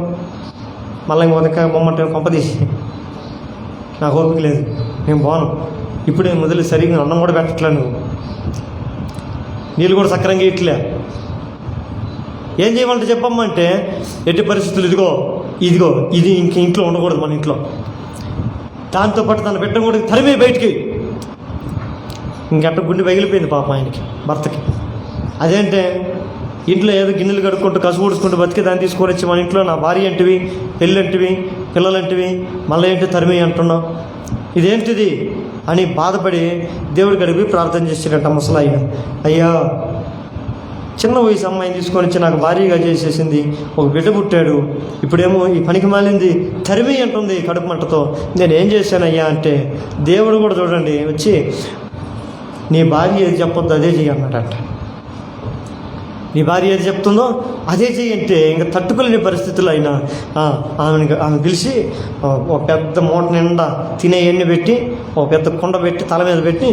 మళ్ళీ ఇంకొక బొమ్మంటే కొంపదీసి, నాకు ఓపిక లేదు, నేను బాను, ఇప్పుడు నేను మొదలు సరిగ్గా అన్నం కూడా పెట్టట్లే, నువ్వు నీళ్ళు కూడా సక్రంగా ఇట్లే, ఏం చేయమంటే చెప్పమ్మంటే, ఎట్టి పరిస్థితులు ఇదిగో ఇది ఇంక ఇంట్లో ఉండకూడదు మన ఇంట్లో. దాంతోపాటు తన బిడ్డ కూడా తరిమే బయటికి. ఇంకట్ట గుండె పగిలిపోయింది పాపం ఆయనకి, భర్తకి. అదేంటే ఇంట్లో ఏదో గిన్నెలు కడుక్కుంటూ కసు ఊడుచుకుంటూ బతికి దాన్ని తీసుకొని వచ్చి మన ఇంట్లో నా భార్య అంటివి, పెళ్ళంటివి, పిల్లలంటివి, మళ్ళీ ఏంటి తరిమి అంటున్నావు, ఇదేంటిది అని బాధపడి దేవుడికి అడిగి ప్రార్థన చేసేటట్ట ముసలాయన. అయ్యా, చిన్న వయసు అమ్మాయిని తీసుకొని వచ్చి నాకు భార్యగా చేసేసింది, ఒక బిడ్డ పుట్టాడు, ఇప్పుడేమో ఈ పనికి మాలింది తరిమి అంటుంది కడుపు మంటతో, నేనేం చేశానయ్యా అంటే, దేవుడు కూడా చూడండి వచ్చి, నీ భార్య ఏది చెప్పొద్దు అదే చెయ్యి అన్నాడట. నీ భార్య ఏది చెప్తుందో అదే చెయ్యంటే ఇంకా తట్టుకోలేని పరిస్థితుల్లో అయినా ఆమె పిలిచి ఒక పెద్ద మూట నిండా తినే ఎన్ని పెట్టి, ఒక పెద్ద కుండ పెట్టి తల మీద పెట్టి,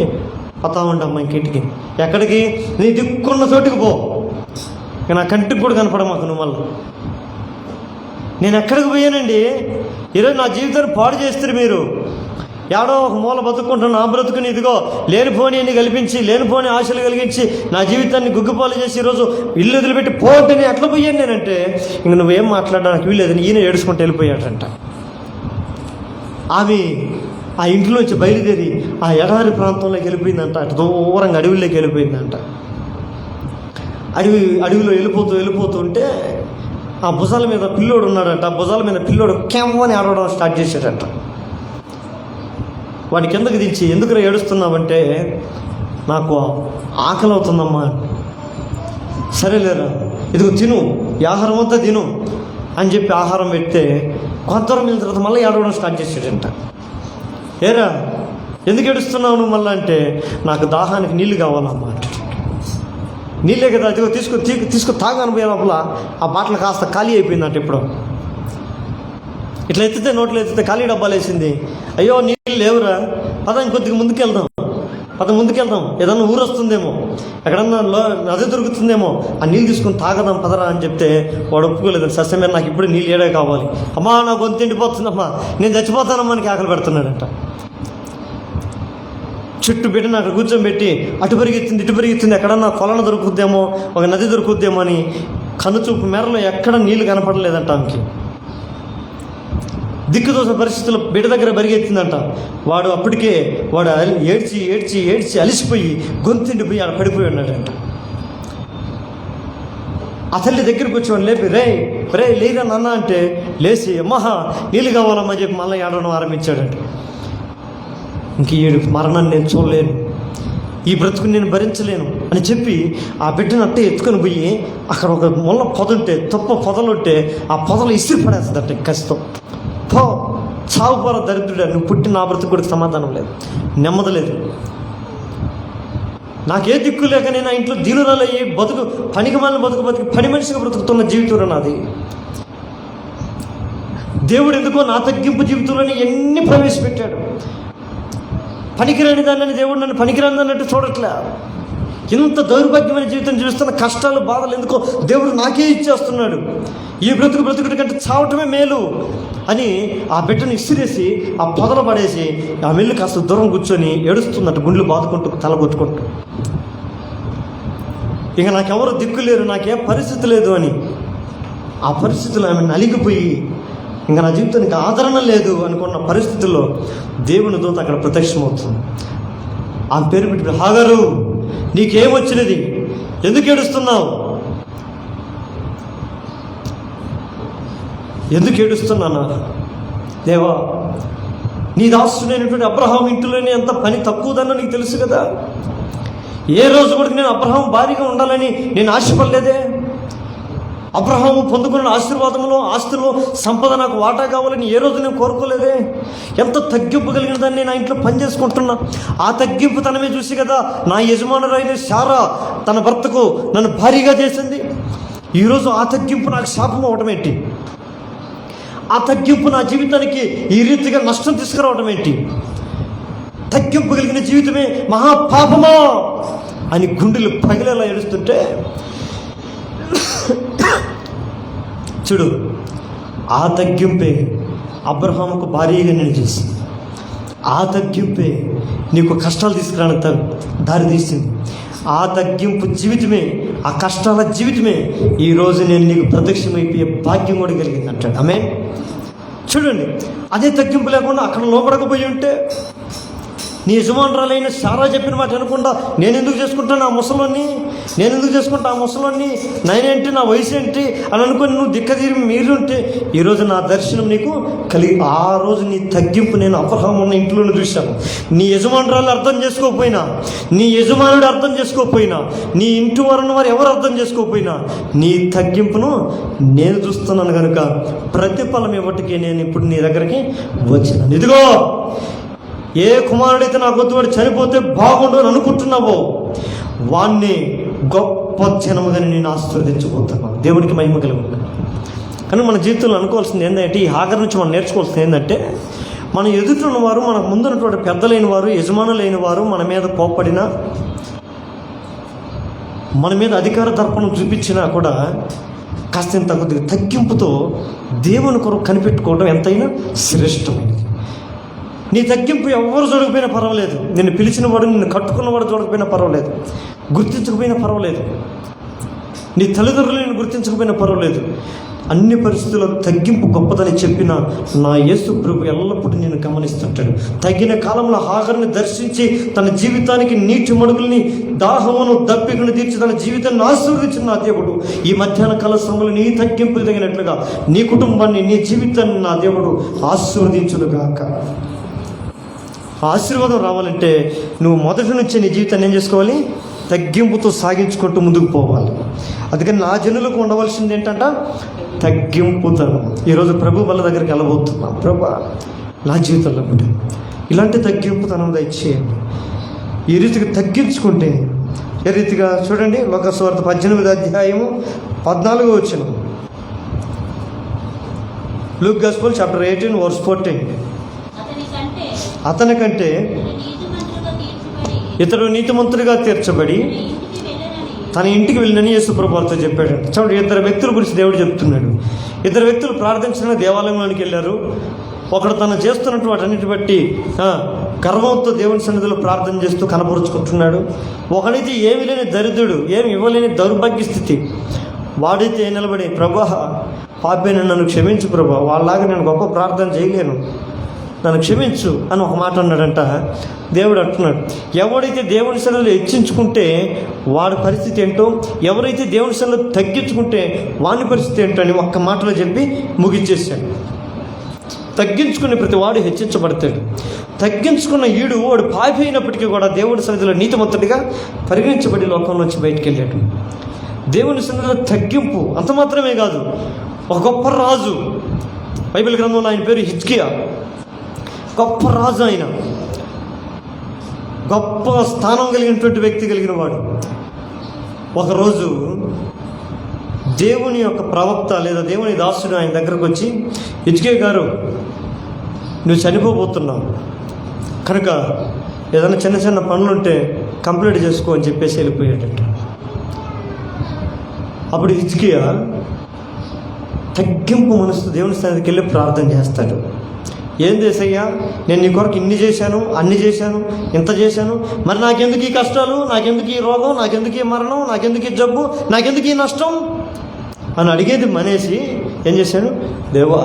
పోతా ఉండమ్మా ఇంటికి. ఎక్కడికి? నీ దిక్కున్న చోటుకి పో, నా కంటికి కూడా కనపడమాకు నువ్వు. మళ్ళీ నేను ఎక్కడికి పోయానండి? ఈరోజు నా జీవితాన్ని పాడు చేస్తారు మీరు. ఏడో ఒక మూల బతుక్కుంటున్న నా బ్రతుకుని ఇదిగో లేనిపోని అన్ని కల్పించి, లేనిపోని ఆశలు కలిగించి నా జీవితాన్ని గుగ్గుపాలు చేసి ఈరోజు ఇల్లు వదిలిపెట్టి పోవద్దని ఎట్లా పోయాను నేనంటే, ఇంక నువ్వేం మాట్లాడడానికి వీల్లేదని ఈయన ఏడుచుకుంటూ వెళ్ళిపోయాడంట. ఆమె ఆ ఇంట్లోంచి బయలుదేరి ఆ ఎడారి ప్రాంతంలోకి వెళ్ళిపోయిందంట, అటు దూరంగా అడవిలోకి వెళ్ళిపోయిందంట. అడవిలో వెళ్ళిపోతూ ఉంటే ఆ భుజాల మీద పిల్లోడు ఉన్నాడంట. ఆ భుజాల మీద పిల్లోడు కేమని ఆడవడం స్టార్ట్ చేశాడంట. వాడి కిందకి దించి, ఎందుకు ఏడుస్తున్నావంటే, నాకు ఆకలి అవుతుందమ్మా. సరేలేరా, ఇదిగో తిను, ఈ ఆహారం అంతా తిను అని చెప్పి ఆహారం పెడితే కొంత దూరం వెళ్ళిన తర్వాత మళ్ళీ ఏడవడం స్టార్ట్ చేసాడంట. ఏరా ఎందుకు ఏడుస్తున్నావు నువ్వు మళ్ళీ అంటే, నాకు దాహానికి నీళ్ళు కావాలమ్మా అంటే. నీళ్ళే కదా, అదిగో తీసుకో తాగాను పోయే లోపల ఆ బాటలు కాస్త ఖాళీ అయిపోయిందంట. ఇప్పుడు ఇట్లా ఎత్తితే నోట్లో ఎత్తితే ఖాళీ డబ్బాలు వేసింది. అయ్యో నీళ్ళు లేవురా, పద ఇంకొద్దిగా ముందుకెళ్దాం, ఏదన్నా ఊరు వస్తుందేమో, ఎక్కడన్నా నది దొరుకుతుందేమో, ఆ నీళ్ళు తీసుకుని తాగదాం పదరా అని చెప్తే వాడు ఒప్పుకోలేదు. సస్యమే నాకు ఇప్పుడు నీళ్ళు ఏడే కావాలి, అమ్మా నాకు గొంతు ఎండిపోతుందమ్మా, నేను చచ్చిపోతానమ్మా అని ఆకలి పెడుతున్నాడంట. చుట్టూ బిడ్డను అక్కడ కూర్చోబెట్టి అటు పరిగెత్తింది, ఎక్కడన్నా కొలను దొరుకుద్దేమో, ఒక నది దొరుకుద్దేమో అని కనుచూపు మేరలో ఎక్కడ నీళ్ళు కనపడలేదంట ఆమెకి. దిక్కుదోస పరిస్థితుల్లో బిడ్డ దగ్గర పరిగెత్తిందంట. అప్పటికే ఏడ్చి అలిసిపోయి గొంతుండిపోయి ఆడ పడిపోయి ఉన్నాడంట. ఆ తల్లి దగ్గరికి వచ్చి లేపి, రే లేరా నాన్న అంటే లేచి, అమ్మహా నీళ్ళు కావాలమ్మా చెప్పి మళ్ళీ ఏడవడం ఆరంభించాడంట. ఇంక ఏడు మరణాన్ని నేను చూడలేను, ఈ బ్రతుకుని నేను భరించలేను అని చెప్పి ఆ బిడ్డను అట్టే ఎత్తుకొని పోయి అక్కడ ఒక ముళ్ళ పొదంటే పొదలుంటే ఆ పొదలు ఇసిరి పడేస్తుందట కసితో. చావు పోరా దరిద్రుడా, నువ్వు పుట్టిన నా బ్రతుకు కూడా సమాధానం లేదు, నెమ్మది లేదు, నాకే దిక్కు లేక నేను ఆ ఇంట్లో దీనురాలయ్యి పనికి మాలిన బతుకు పని మనిషిగా బ్రతుకుతున్న జీవితం నాది. దేవుడు ఎందుకో నా తగ్గింపు జీవితంలోనే ఎన్ని ప్రవేశపెట్టాడు. పనికిరాని దాన్ని దేవుడు నన్ను పనికిరాని అన్నట్టు చూడట్లే. ఇంత దౌర్భాగ్యమైన జీవితం జీవిస్తున్న కష్టాలు బాధలు ఎందుకో దేవుడు నాకే ఇచ్చేస్తున్నాడు. ఈ బ్రతుకుడి కంటే చావటమే మేలు అని ఆ బిడ్డను ఇసిరేసి ఆ పొదలు పడేసి ఆ మెల్లి కాస్త దూరం కూర్చొని ఏడుస్తున్నట్టు, గుండెలు బాదుకుంటూ తల కొట్టుకుంటూ. ఇక నాకెవరు దిక్కు లేరు, నాకేం పరిస్థితి లేదు అని ఆ పరిస్థితులు ఆమె నలిగిపోయి ఇంకా నా జీవితానికి ఆదరణ లేదు అనుకున్న పరిస్థితుల్లో దేవుని దూత అక్కడ ప్రత్యక్షమవుతుంది. ఆ పేరు పెట్టి, హాగరు నీకేమొచ్చినది, ఎందుకు ఏడుస్తున్నావు, ఎందుకు ఏడుస్తున్నానా? దేవా, నీ దాసుడైనటువంటి అబ్రహాం ఇంటిలోనే ఎంత పని తక్కువదన్నా నీకు తెలుసు కదా. ఏ రోజు కూడా నేను అబ్రహాం భారీగా ఉండాలని నేను ఆశపడలేదే. అబ్రహాము పొందుకున్న ఆశీర్వాదంలో, ఆస్తిలో, సంపద నాకు వాటా కావాలని ఏ రోజు నేను కోరుకోలేదే. ఎంత తగ్గింపు కలిగిన దాన్ని నా ఇంట్లో పని చేసుకుంటున్నా. ఆ తగ్గింపు తనమే చూసి కదా నా యజమానురైన శారా తన భర్తకు నన్ను భారీగా చేసింది. ఈరోజు ఆ తగ్గింపు నాకు శాపం అవటం ఏంటి? ఆ తగ్గింపు నా జీవితానికి ఈ రీతిగా నష్టం తీసుకురావడం ఏంటి? తగ్గింపు కలిగిన జీవితమే మహాపాపమా అని గుండెలు పగిలేలా ఏడుస్తుంటే చూడు, ఆ తగ్గింపే అబ్రహాముకు భారీగా నేను చేసింది. ఆ తగ్గింపే నీకు కష్టాలు తీసుకురానికి దారి తీసింది. ఆ తగ్గింపు జీవితమే, ఆ కష్టాల జీవితమే ఈరోజు నేను నీకు ప్రత్యక్షమైపోయే భాగ్యం కూడా కలిగింది అంటాడు. ఆమె చూడండి, అదే తగ్గింపు లేకుండా అక్కడ లోపడకపోయి ఉంటే, నీ యజమానురాలైన శారా చెప్పిన మాట అనుకుంటా, నేను ఎందుకు చేసుకుంటాను ఆ ముసలోని, నేను ఎందుకు చేసుకుంటా ఆ ముసలోని, నేనేంటి, నా వయసు ఏంటి అని అనుకుని నువ్వు దిక్కదీరి మీరుంటే ఈరోజు నా దర్శనం నీకు కలిగి, ఆ రోజు నీ తగ్గింపు నేను అబ్రహాం ఉన్న ఇంట్లోనే చూశాను. నీ యజమానురాలు అర్థం చేసుకోకపోయినా, నీ యజమానుడు అర్థం చేసుకోకపోయినా, నీ ఇంటి వారు ఎవరు అర్థం చేసుకోకపోయినా, నీ తగ్గింపును నేను చూస్తున్నాను కనుక ప్రతిఫలం ఇవ్వటికి నేను ఇప్పుడు నీ దగ్గరికి వచ్చినాను. ఇదిగో, ఏ కుమారుడైతే నా గొంతువాడు చనిపోతే బాగుండు అని అనుకుంటున్నావో వాణ్ణి గొప్ప జనముగా నేను ఆశీర్వదించబోతున్నాను. దేవుడికి మహిమ కలుగుతుంది. కానీ మన జీవితంలో అనుకోవాల్సింది ఏంటంటే, ఈ హాగర్ నుంచి మనం నేర్చుకోవాల్సింది ఏంటంటే, మన ఎదుటిన్న వారు, మనకు ముందున్నటువంటి పెద్దలైన వారు, యజమానులైన వారు మన మీద కోప్పడినా, మన మీద అధికార దర్పణం చూపించినా కూడా కాస్తంత కొద్దిగా తగ్గింపుతో దేవుని కొరకు కనిపెట్టుకోవడం ఎంతైనా శ్రేష్టమైనది. నీ తగ్గింపు ఎవరు చూడకపోయినా పర్వాలేదు, నిన్ను పిలిచినవాడు, నిన్ను కట్టుకున్నవాడు చూడకపోయినా పర్వాలేదు, గుర్తించకపోయినా పర్వాలేదు, నీ తల్లిదండ్రులు నేను గుర్తించకపోయినా పర్వాలేదు, అన్ని పరిస్థితుల్లో తగ్గింపు గొప్పదని చెప్పిన నా యేసు ప్రభు ఎల్లప్పుడూ నేను గమనిస్తుంటాడు. తగిన కాలంలో హాగర్ని దర్శించి తన జీవితానికి నీటి మడుగుల్ని, దాహమును, దప్పికను తీర్చి తన జీవితాన్ని ఆశీర్వదించిన నా దేవుడు ఈ మధ్యాహ్న కాల సమయంలో నీ తగ్గింపు తగినట్లుగా నీ కుటుంబాన్ని, నీ జీవితాన్ని నా దేవుడు ఆశీర్వదించునుగాక. ఆశీర్వాదం రావాలంటే నువ్వు మొదటి నుంచి నీ జీవితాన్ని ఏం చేసుకోవాలి? తగ్గింపుతో సాగించుకుంటూ ముందుకు పోవాలి. అందుకని నా జనులకు ఉండవలసింది ఏంటంట? తగ్గింపుతనం. ఈరోజు ప్రభు వాళ్ళ దగ్గరికి వెళ్ళబోతున్నాం. ప్రభా, నా జీవితంలో కూడా ఇలాంటి తగ్గింపుతనం దయచేయండి. ఈ రీతిగా తగ్గించుకుంటే, ఏ రీతిగా చూడండి, లోక సువార్త 18వ అధ్యాయము 14వ వచనం, లూక్ గాస్పెల్ చాప్టర్ 18 వర్స్ 14. అతని కంటే ఇతడు నీతిమంతుడిగా తీర్చబడి తన ఇంటికి వెళ్ళినని యేసు ప్రభువుతో చెప్పాడు. చూడండి, ఇద్దరు వ్యక్తుల గురించి దేవుడు చెప్తున్నాడు. ఇద్దరు వ్యక్తులు ప్రార్థించడానికి దేవాలయంలోనికి వెళ్ళారు. ఒకడు తను చేస్తున్నట్టు వాటన్నిటి బట్టి గర్వంతో దేవుని సన్నిధిలో ప్రార్థన చేస్తూ కనపరుచుకుంటున్నాడు. ఒకడైతే ఏమి లేని దరిద్రుడు, ఏమి ఇవ్వలేని దౌర్భాగ్య స్థితి, వాడైతే నిలబడి, ప్రభా పాపేను, నన్ను క్షమించు ప్రభా, వాళ్ళలాగా నేను గొప్ప ప్రార్థన చేయలేను, నన్ను క్షమించు అని ఒక మాట అన్నాడంట. దేవుడు అంటున్నాడు, ఎవడైతే దేవుని సన్నిధిలో హెచ్చించుకుంటే వాడి పరిస్థితి ఏంటో, ఎవరైతే దేవుని సన్నిధిలో తగ్గించుకుంటే వాని పరిస్థితి ఏంటో అని ఒక్క మాటలో చెప్పి ముగించేశాడు. తగ్గించుకునే ప్రతి వాడు హెచ్చించబడతాడు. తగ్గించుకున్న వాడు పాపి అయినప్పటికీ కూడా దేవుని సన్నిధిలో నీతిమంతుడిగా పరిగణించబడి లోకంలోంచి బయటికి వెళ్ళాడు. దేవుని సన్నిధిలో తగ్గింపు అంత మాత్రమే కాదు, ఒక గొప్ప రాజు, బైబిల్ గ్రంథంలో ఆయన పేరు హిజ్కియా, గొప్ప రాజు, ఆయన గొప్ప స్థానం కలిగినటువంటి వ్యక్తి కలిగిన వాడు. ఒకరోజు దేవుని యొక్క ప్రవక్త లేదా దేవుని దాసుడు ఆయన దగ్గరకు వచ్చి, హిజ్కియా గారు, నువ్వు చనిపోబోతున్నావు కనుక ఏదైనా చిన్న చిన్న పనులుంటే కంప్లీట్ చేసుకో అని చెప్పేసి వెళ్ళిపోయాడట. అప్పుడు హిజ్కియా తగ్గింపు మనసుతో దేవుని స్థానానికి వెళ్ళి ప్రార్థన చేస్తాడు. ఏం చేసయ్యా, నేను నీ కొరకు ఇన్ని చేశాను, అన్ని చేశాను, ఇంత చేశాను, మరి నాకెందుకు ఈ కష్టాలు, నాకెందుకు ఈ రోగం, నాకెందుకు ఈ మరణం, నాకెందుకు ఈ జబ్బు, నాకెందుకు ఈ నష్టం అని అడిగేది మానేసి ఏం చేశాను? దేవా,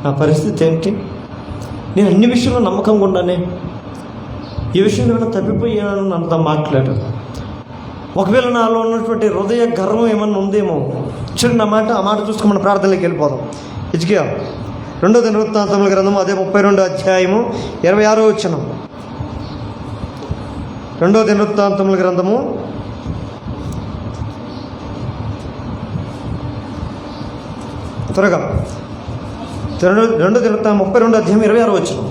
నా పరిస్థితి ఏంటి? నేను అన్ని విషయంలో నమ్మకంగా ఉన్నానే, ఈ విషయంలో ఏమైనా తప్పిపోయాను అంతా మాట్లాడు. ఒకవేళ నాలో ఉన్నటువంటి హృదయ గర్వం ఏమన్నా ఉందేమో చూడండి. ఆ మాట చూసుకుని మన ప్రార్థనలోకి వెళ్ళిపోదాం. హిజ్కియా 2వ దినవృత్తాంతముల గ్రంథము అదే 32వ అధ్యాయము 26వ వచనం. 2వ దినవృత్తాంతముల గ్రంథము త్వరగా 2వ దినవృత్తాంతం 32వ అధ్యాయం 26వ వచనం.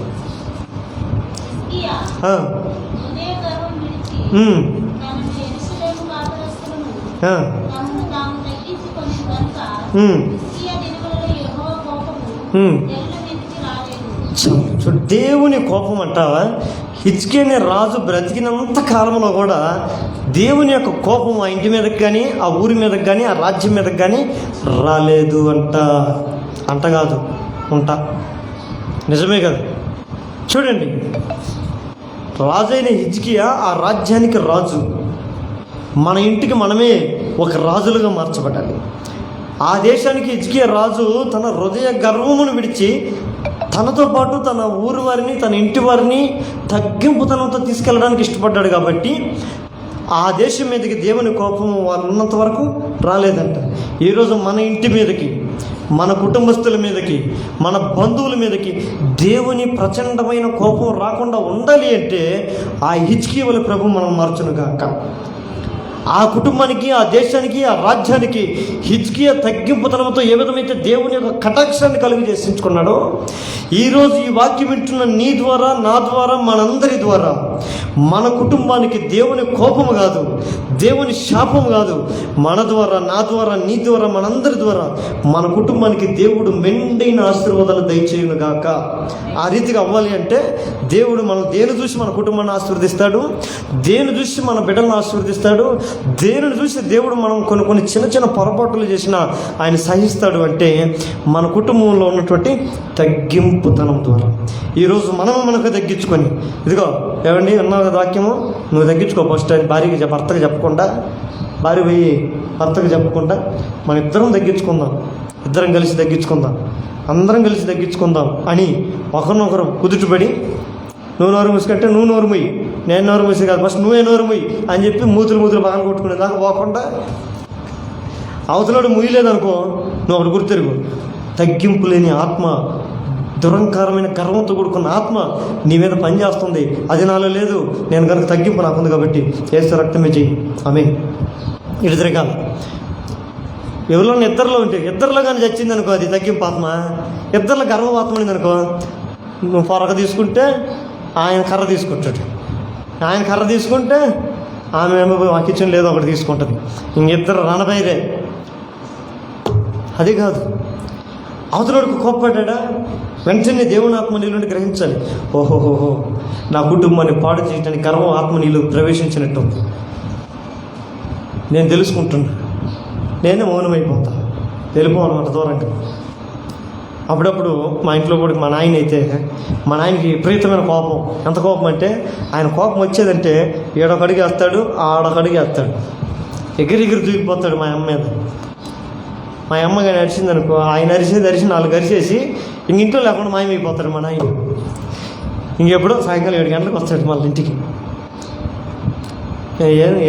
దేవుని కోపం అంటావా? హిజ్కియా అనే రాజు బ్రతికినంత కాలంలో కూడా దేవుని యొక్క కోపం ఆ ఇంటి మీదకి కానీ, ఆ ఊరి మీదకి కానీ, ఆ రాజ్యం మీదకి కానీ రాలేదు అంట కాదు, ఉంటా నిజమే కదా. చూడండి, రాజైన హిజ్కియా ఆ రాజ్యానికి రాజు. మన ఇంటికి మనమే ఒక రాజులుగా మార్చబడాలి. ఆ దేశానికి హిజ్కియా రాజు తన హృదయ గర్వమును విడిచి తనతో పాటు తన ఊరు వారిని, తన ఇంటి వారిని తగ్గింపుతనంతో తీసుకెళ్ళడానికి ఇష్టపడ్డాడు. కాబట్టి ఆ దేశం మీదకి దేవుని కోపం వాళ్ళు ఉన్నంత వరకు రాలేదంట. ఈరోజు మన ఇంటి మీదకి, మన కుటుంబస్తుల మీదకి, మన బంధువుల మీదకి దేవుని ప్రచండమైన కోపం రాకుండా ఉండాలి అంటే ఆ హిజ్కియా వలె ప్రభు మనం మార్చునుగాక. ఆ కుటుంబానికి, ఆ దేశానికి, ఆ రాజ్యానికి హిజ్కియా తగ్గింపుతనంతో ఏ విధమైతే దేవుని యొక్క కటాక్షాన్ని కలుగు చేసించుకున్నాడో, ఈరోజు ఈ వాక్యం వింటున్న నీ ద్వారా, నా ద్వారా, మనందరి ద్వారా మన కుటుంబానికి దేవుని కోపము కాదు, దేవుని శాపము కాదు, మన ద్వారా, నా ద్వారా, నీ ద్వారా, మనందరి ద్వారా మన కుటుంబానికి దేవుడు మెండైన ఆశీర్వాదాలు దయచేయును గాక. ఆ రీతిగా అవ్వాలి అంటే దేవుడు మనం దేని చూసి మన కుటుంబాన్ని ఆశీర్వదిస్తాడు, దేని చూసి మన బిడ్డలను ఆశీర్వదిస్తాడు, దేనిని చూసి దేవుడు మనం కొన్ని చిన్న చిన్న పొరపాట్లు చేసినా ఆయన సహిస్తాడు అంటే మన కుటుంబంలో ఉన్నటువంటి తగ్గింపుతనం ద్వారా. ఈరోజు మనకు తగ్గించుకొని, ఇదిగో ఏమండి అన్నావు కదా వాక్యము, నువ్వు తగ్గించుకో ఫస్ట్ అని భార్యకి భర్తకు చెప్పకుండా, భార్య పోయి భర్తకు చెప్పకుండా మన ఇద్దరం తగ్గించుకుందాం, ఇద్దరం కలిసి తగ్గించుకుందాం, అందరం కలిసి తగ్గించుకుందాం అని ఒకరినొకరు కుదుటపడి, నువ్వు నోరు మూసుకుంటే నువ్వు నోరు మూయి, నేను నోరు మూసి కాదు ఫస్ట్ నువ్వే నోరు మూయి అని చెప్పి మూతులు బాగా కొట్టుకునే దాకా పోకుండా, అవతలోడు ముయ్యలేదనుకో నువ్వు ఒకటి గుర్తెరుగు, తగ్గింపు లేని ఆత్మ, దురంకారమైన గర్వంతో కూడుకున్న ఆత్మ నీ మీద పనిచేస్తుంది. అది నాలో లేదు, నేను కనుక తగ్గింపు నాకుంది కాబట్టి యేసు రక్తమే చెయ్యి. ఆమె ఇటు తిరగాల. ఎవరిలో ఇద్దరిలో ఉంటే, ఇద్దరిలో కానీ చచ్చింది అనుకో అది తగ్గింపు ఆత్మ. ఇద్దరిలో గర్వపాత్మ ఉంది అనుకో, నువ్వు పొరక తీసుకుంటే ఆయన కర్ర తీసుకుంటాడు, ఆయన కర్ర తీసుకుంటే ఆమె ఏమో ఆ కిచెన్ లేదో ఒకటి తీసుకుంటుంది, ఇంకిద్దరు రణబైరే. అది కాదు, అవతలోడికి కోప్పడ్డా వెంటనే దేవుని ఆత్మ నీళ్ళని గ్రహించాలి. ఓహోహోహో, నా కుటుంబాన్ని పాడు చేయడానికి గర్వం ఆత్మ నీళ్ళు ప్రవేశించినట్టు నేను తెలుసుకుంటున్నా, నేనే మౌనమైపోతా, వెళ్ళిపోవన్నమాట దూరంగా. అప్పుడప్పుడు మా ఇంట్లో కూడా మా నాయన అయితే, మా నాయనకి విపరీతమైన కోపం. ఎంత కోపం అంటే, ఆయన కోపం వచ్చేదంటే ఏడొకడికి వేస్తాడు, ఆడొకడికి వేస్తాడు, ఎగిరి దూకిపోతాడు మా అమ్మ మీద. మా అమ్మ కానీ అరిచిందనుకో, ఆయన అరిసి 4 అరిచేసి ఇంట్లో లేకుండా మాయమైపోతాడు మా నాయన. ఇంకెప్పుడో సాయంకాలం 7 గంటలకు వస్తాడు మళ్ళీ ఇంటికి.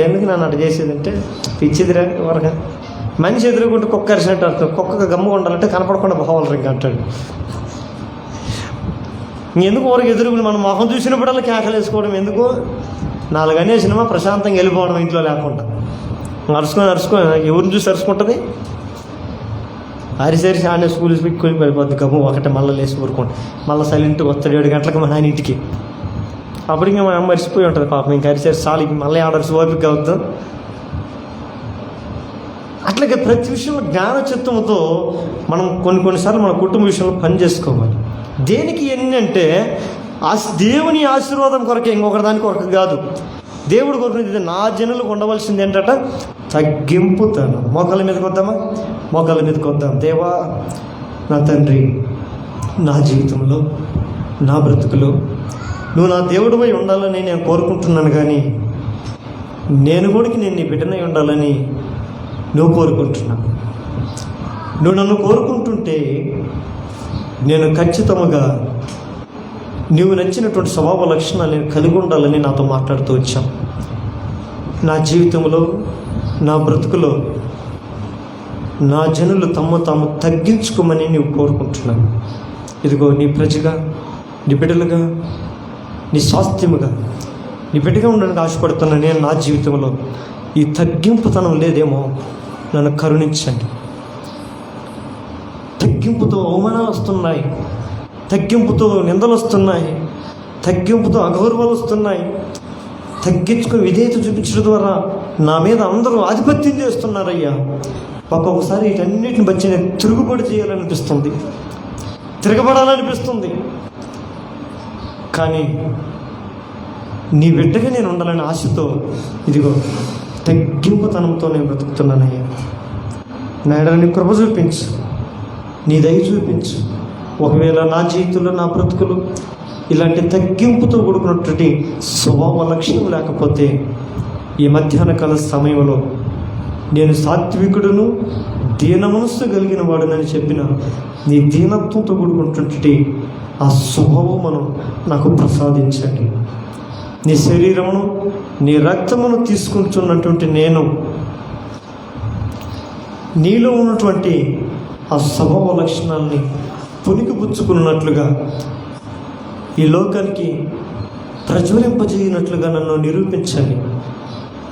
ఎందుకు నన్ను అటు చేసేదంటే, పిచ్చిదిరా వరగా మనిషి ఎదురుకుంటే కుక్క అరిచినట్టు అర్థం, కుక్కగా గమ్ముగా ఉండాలంటే కనపడకుండా పోవాలి ఇంకా అంటాడు. ఇంకెందుకు ఊరికి ఎదురుకుని మనం మొహం చూసినప్పుడల్లా కేకలు వేసుకోవడం ఎందుకు? 4 అనేసినమా ప్రశాంతంగా వెళ్ళిపోవడం ఇంట్లో లేకుండా. అరుచుకొని ఎవరిని చూసి అరుచుకుంటుంది, అరిసి ఆనే స్కూల్ పిక్కుని వెళ్ళిపోద్ది గమ్ము ఒకటే, మళ్ళీ లేచి ఊరుకోండి, మళ్ళీ సైలెంట్గా వస్తాడు 7 గంటలకు మా నాయన ఇంటికి. అప్పుడు ఇంకా మా అమ్మ అరిసిపోయి ఉంటుంది పాపం, ఇంకా అరిసేసి సాలికి మళ్ళీ ఆడరిసి ఓపిక అవుతాం. అట్లాగే ప్రతి విషయంలో జ్ఞాన చిత్తంతో మనం కొన్నిసార్లు మన కుటుంబ విషయంలో పని చేసుకోవాలి. దేనికి ఎన్ని అంటే దేవుని ఆశీర్వాదం కొరకే, ఇంకొకటి దాని కొరకు కాదు. దేవుడు కొరకు నా జనులకు ఉండవలసింది ఏంటంట, తగ్గింపుతాను. మోకాళ్ళ మీదకి వద్దామా? మోకాళ్ళ మీదకి వద్దాం. దేవా నా తండ్రి, నా జీవితంలో, నా బ్రతుకులో నువ్వు నా దేవుడిపై ఉండాలని నేను కోరుకుంటున్నాను, కానీ నేను కూడా నేను నీ బిడ్డనై ఉండాలని నువ్వు కోరుకుంటున్నావు. నువ్వు నన్ను కోరుకుంటుంటే నేను ఖచ్చితంగా నీవు నచ్చినటువంటి స్వభావ లక్షణాలు నేను కలిగి ఉండాలని నాతో మాట్లాడుతూ వచ్చాం. నా జీవితంలో, నా బ్రతుకులో నా జనులు తాము తగ్గించుకోమని నీవు కోరుకుంటున్నాను. ఇదిగో నీ ప్రజగా, నీ బిడ్డలుగా, నీ స్వాస్థ్యముగా, నీ బిడ్డగా ఉండడానికి ఆశపడుతున్నా. నేను నా జీవితంలో ఈ తగ్గింపుతనం లేదేమో, నన్ను కరుణించండి. తగ్గింపుతో అవమానాలు వస్తున్నాయి, తగ్గింపుతో నిందలు వస్తున్నాయి, తగ్గింపుతో అగౌరవాలు వస్తున్నాయి. తగ్గించుకుని విధేయత చూపించడం ద్వారా నా మీద అందరూ ఆధిపత్యం చేస్తున్నారయ్యా. ఒక్కొక్కసారి వీటన్నిటిని బట్టి నేను తిరుగుబడి చేయాలనిపిస్తుంది, తిరగబడాలనిపిస్తుంది. కానీ నీ బిడ్డగా నేను ఉండాలని ఆశతో ఇదిగో తగ్గింపుతనంతో నేను బ్రతుకుతున్నానయ్యా. నా ఎడల నీ కృప చూపించు, నీ దయ చూపించు. ఒకవేళ నా జీవితంలో, నా బ్రతుకులు ఇలాంటి తగ్గింపుతో కూడుకున్నటువంటి స్వభావ లక్షణం లేకపోతే ఈ మధ్యాహ్న కాల సమయంలో నేను సాత్వికుడును దీన మనస్సు కలిగిన వాడునని చెప్పిన నీ దీనత్వంతో కూడుకున్నటువంటి ఆ స్వభావమును నాకు ప్రసాదించండి. నీ శరీరమును, నీ రక్తమును తీసుకుంటున్నటువంటి నేను నీలో ఉన్నటువంటి ఆ స్వభావ లక్షణాలని పుణికిపుచ్చుకున్నట్లుగా ఈ లోకానికి ప్రజ్వలింపజేయనట్లుగా నన్ను నిరూపించండి,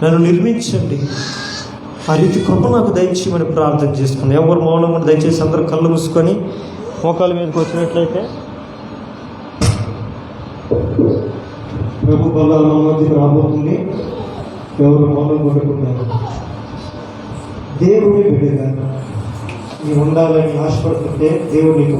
నన్ను నిర్మించండి. ఆ రీతి కృప నాకు దయచేయమని ప్రార్థన చేసుకున్నాను. ఎవరు మౌనంగా దయచేసి అందరూ కళ్ళు మూసుకొని మోకాల మీదకి వచ్చినట్లయితే ప్రభు బలాలకి రాబోతుంది. ఎవరు మౌనం కొట్టుకున్నారు. దేవుని బిడ్డగా నీ ఉండాలని ఆశపడుతుంటే దేవుడు నీకు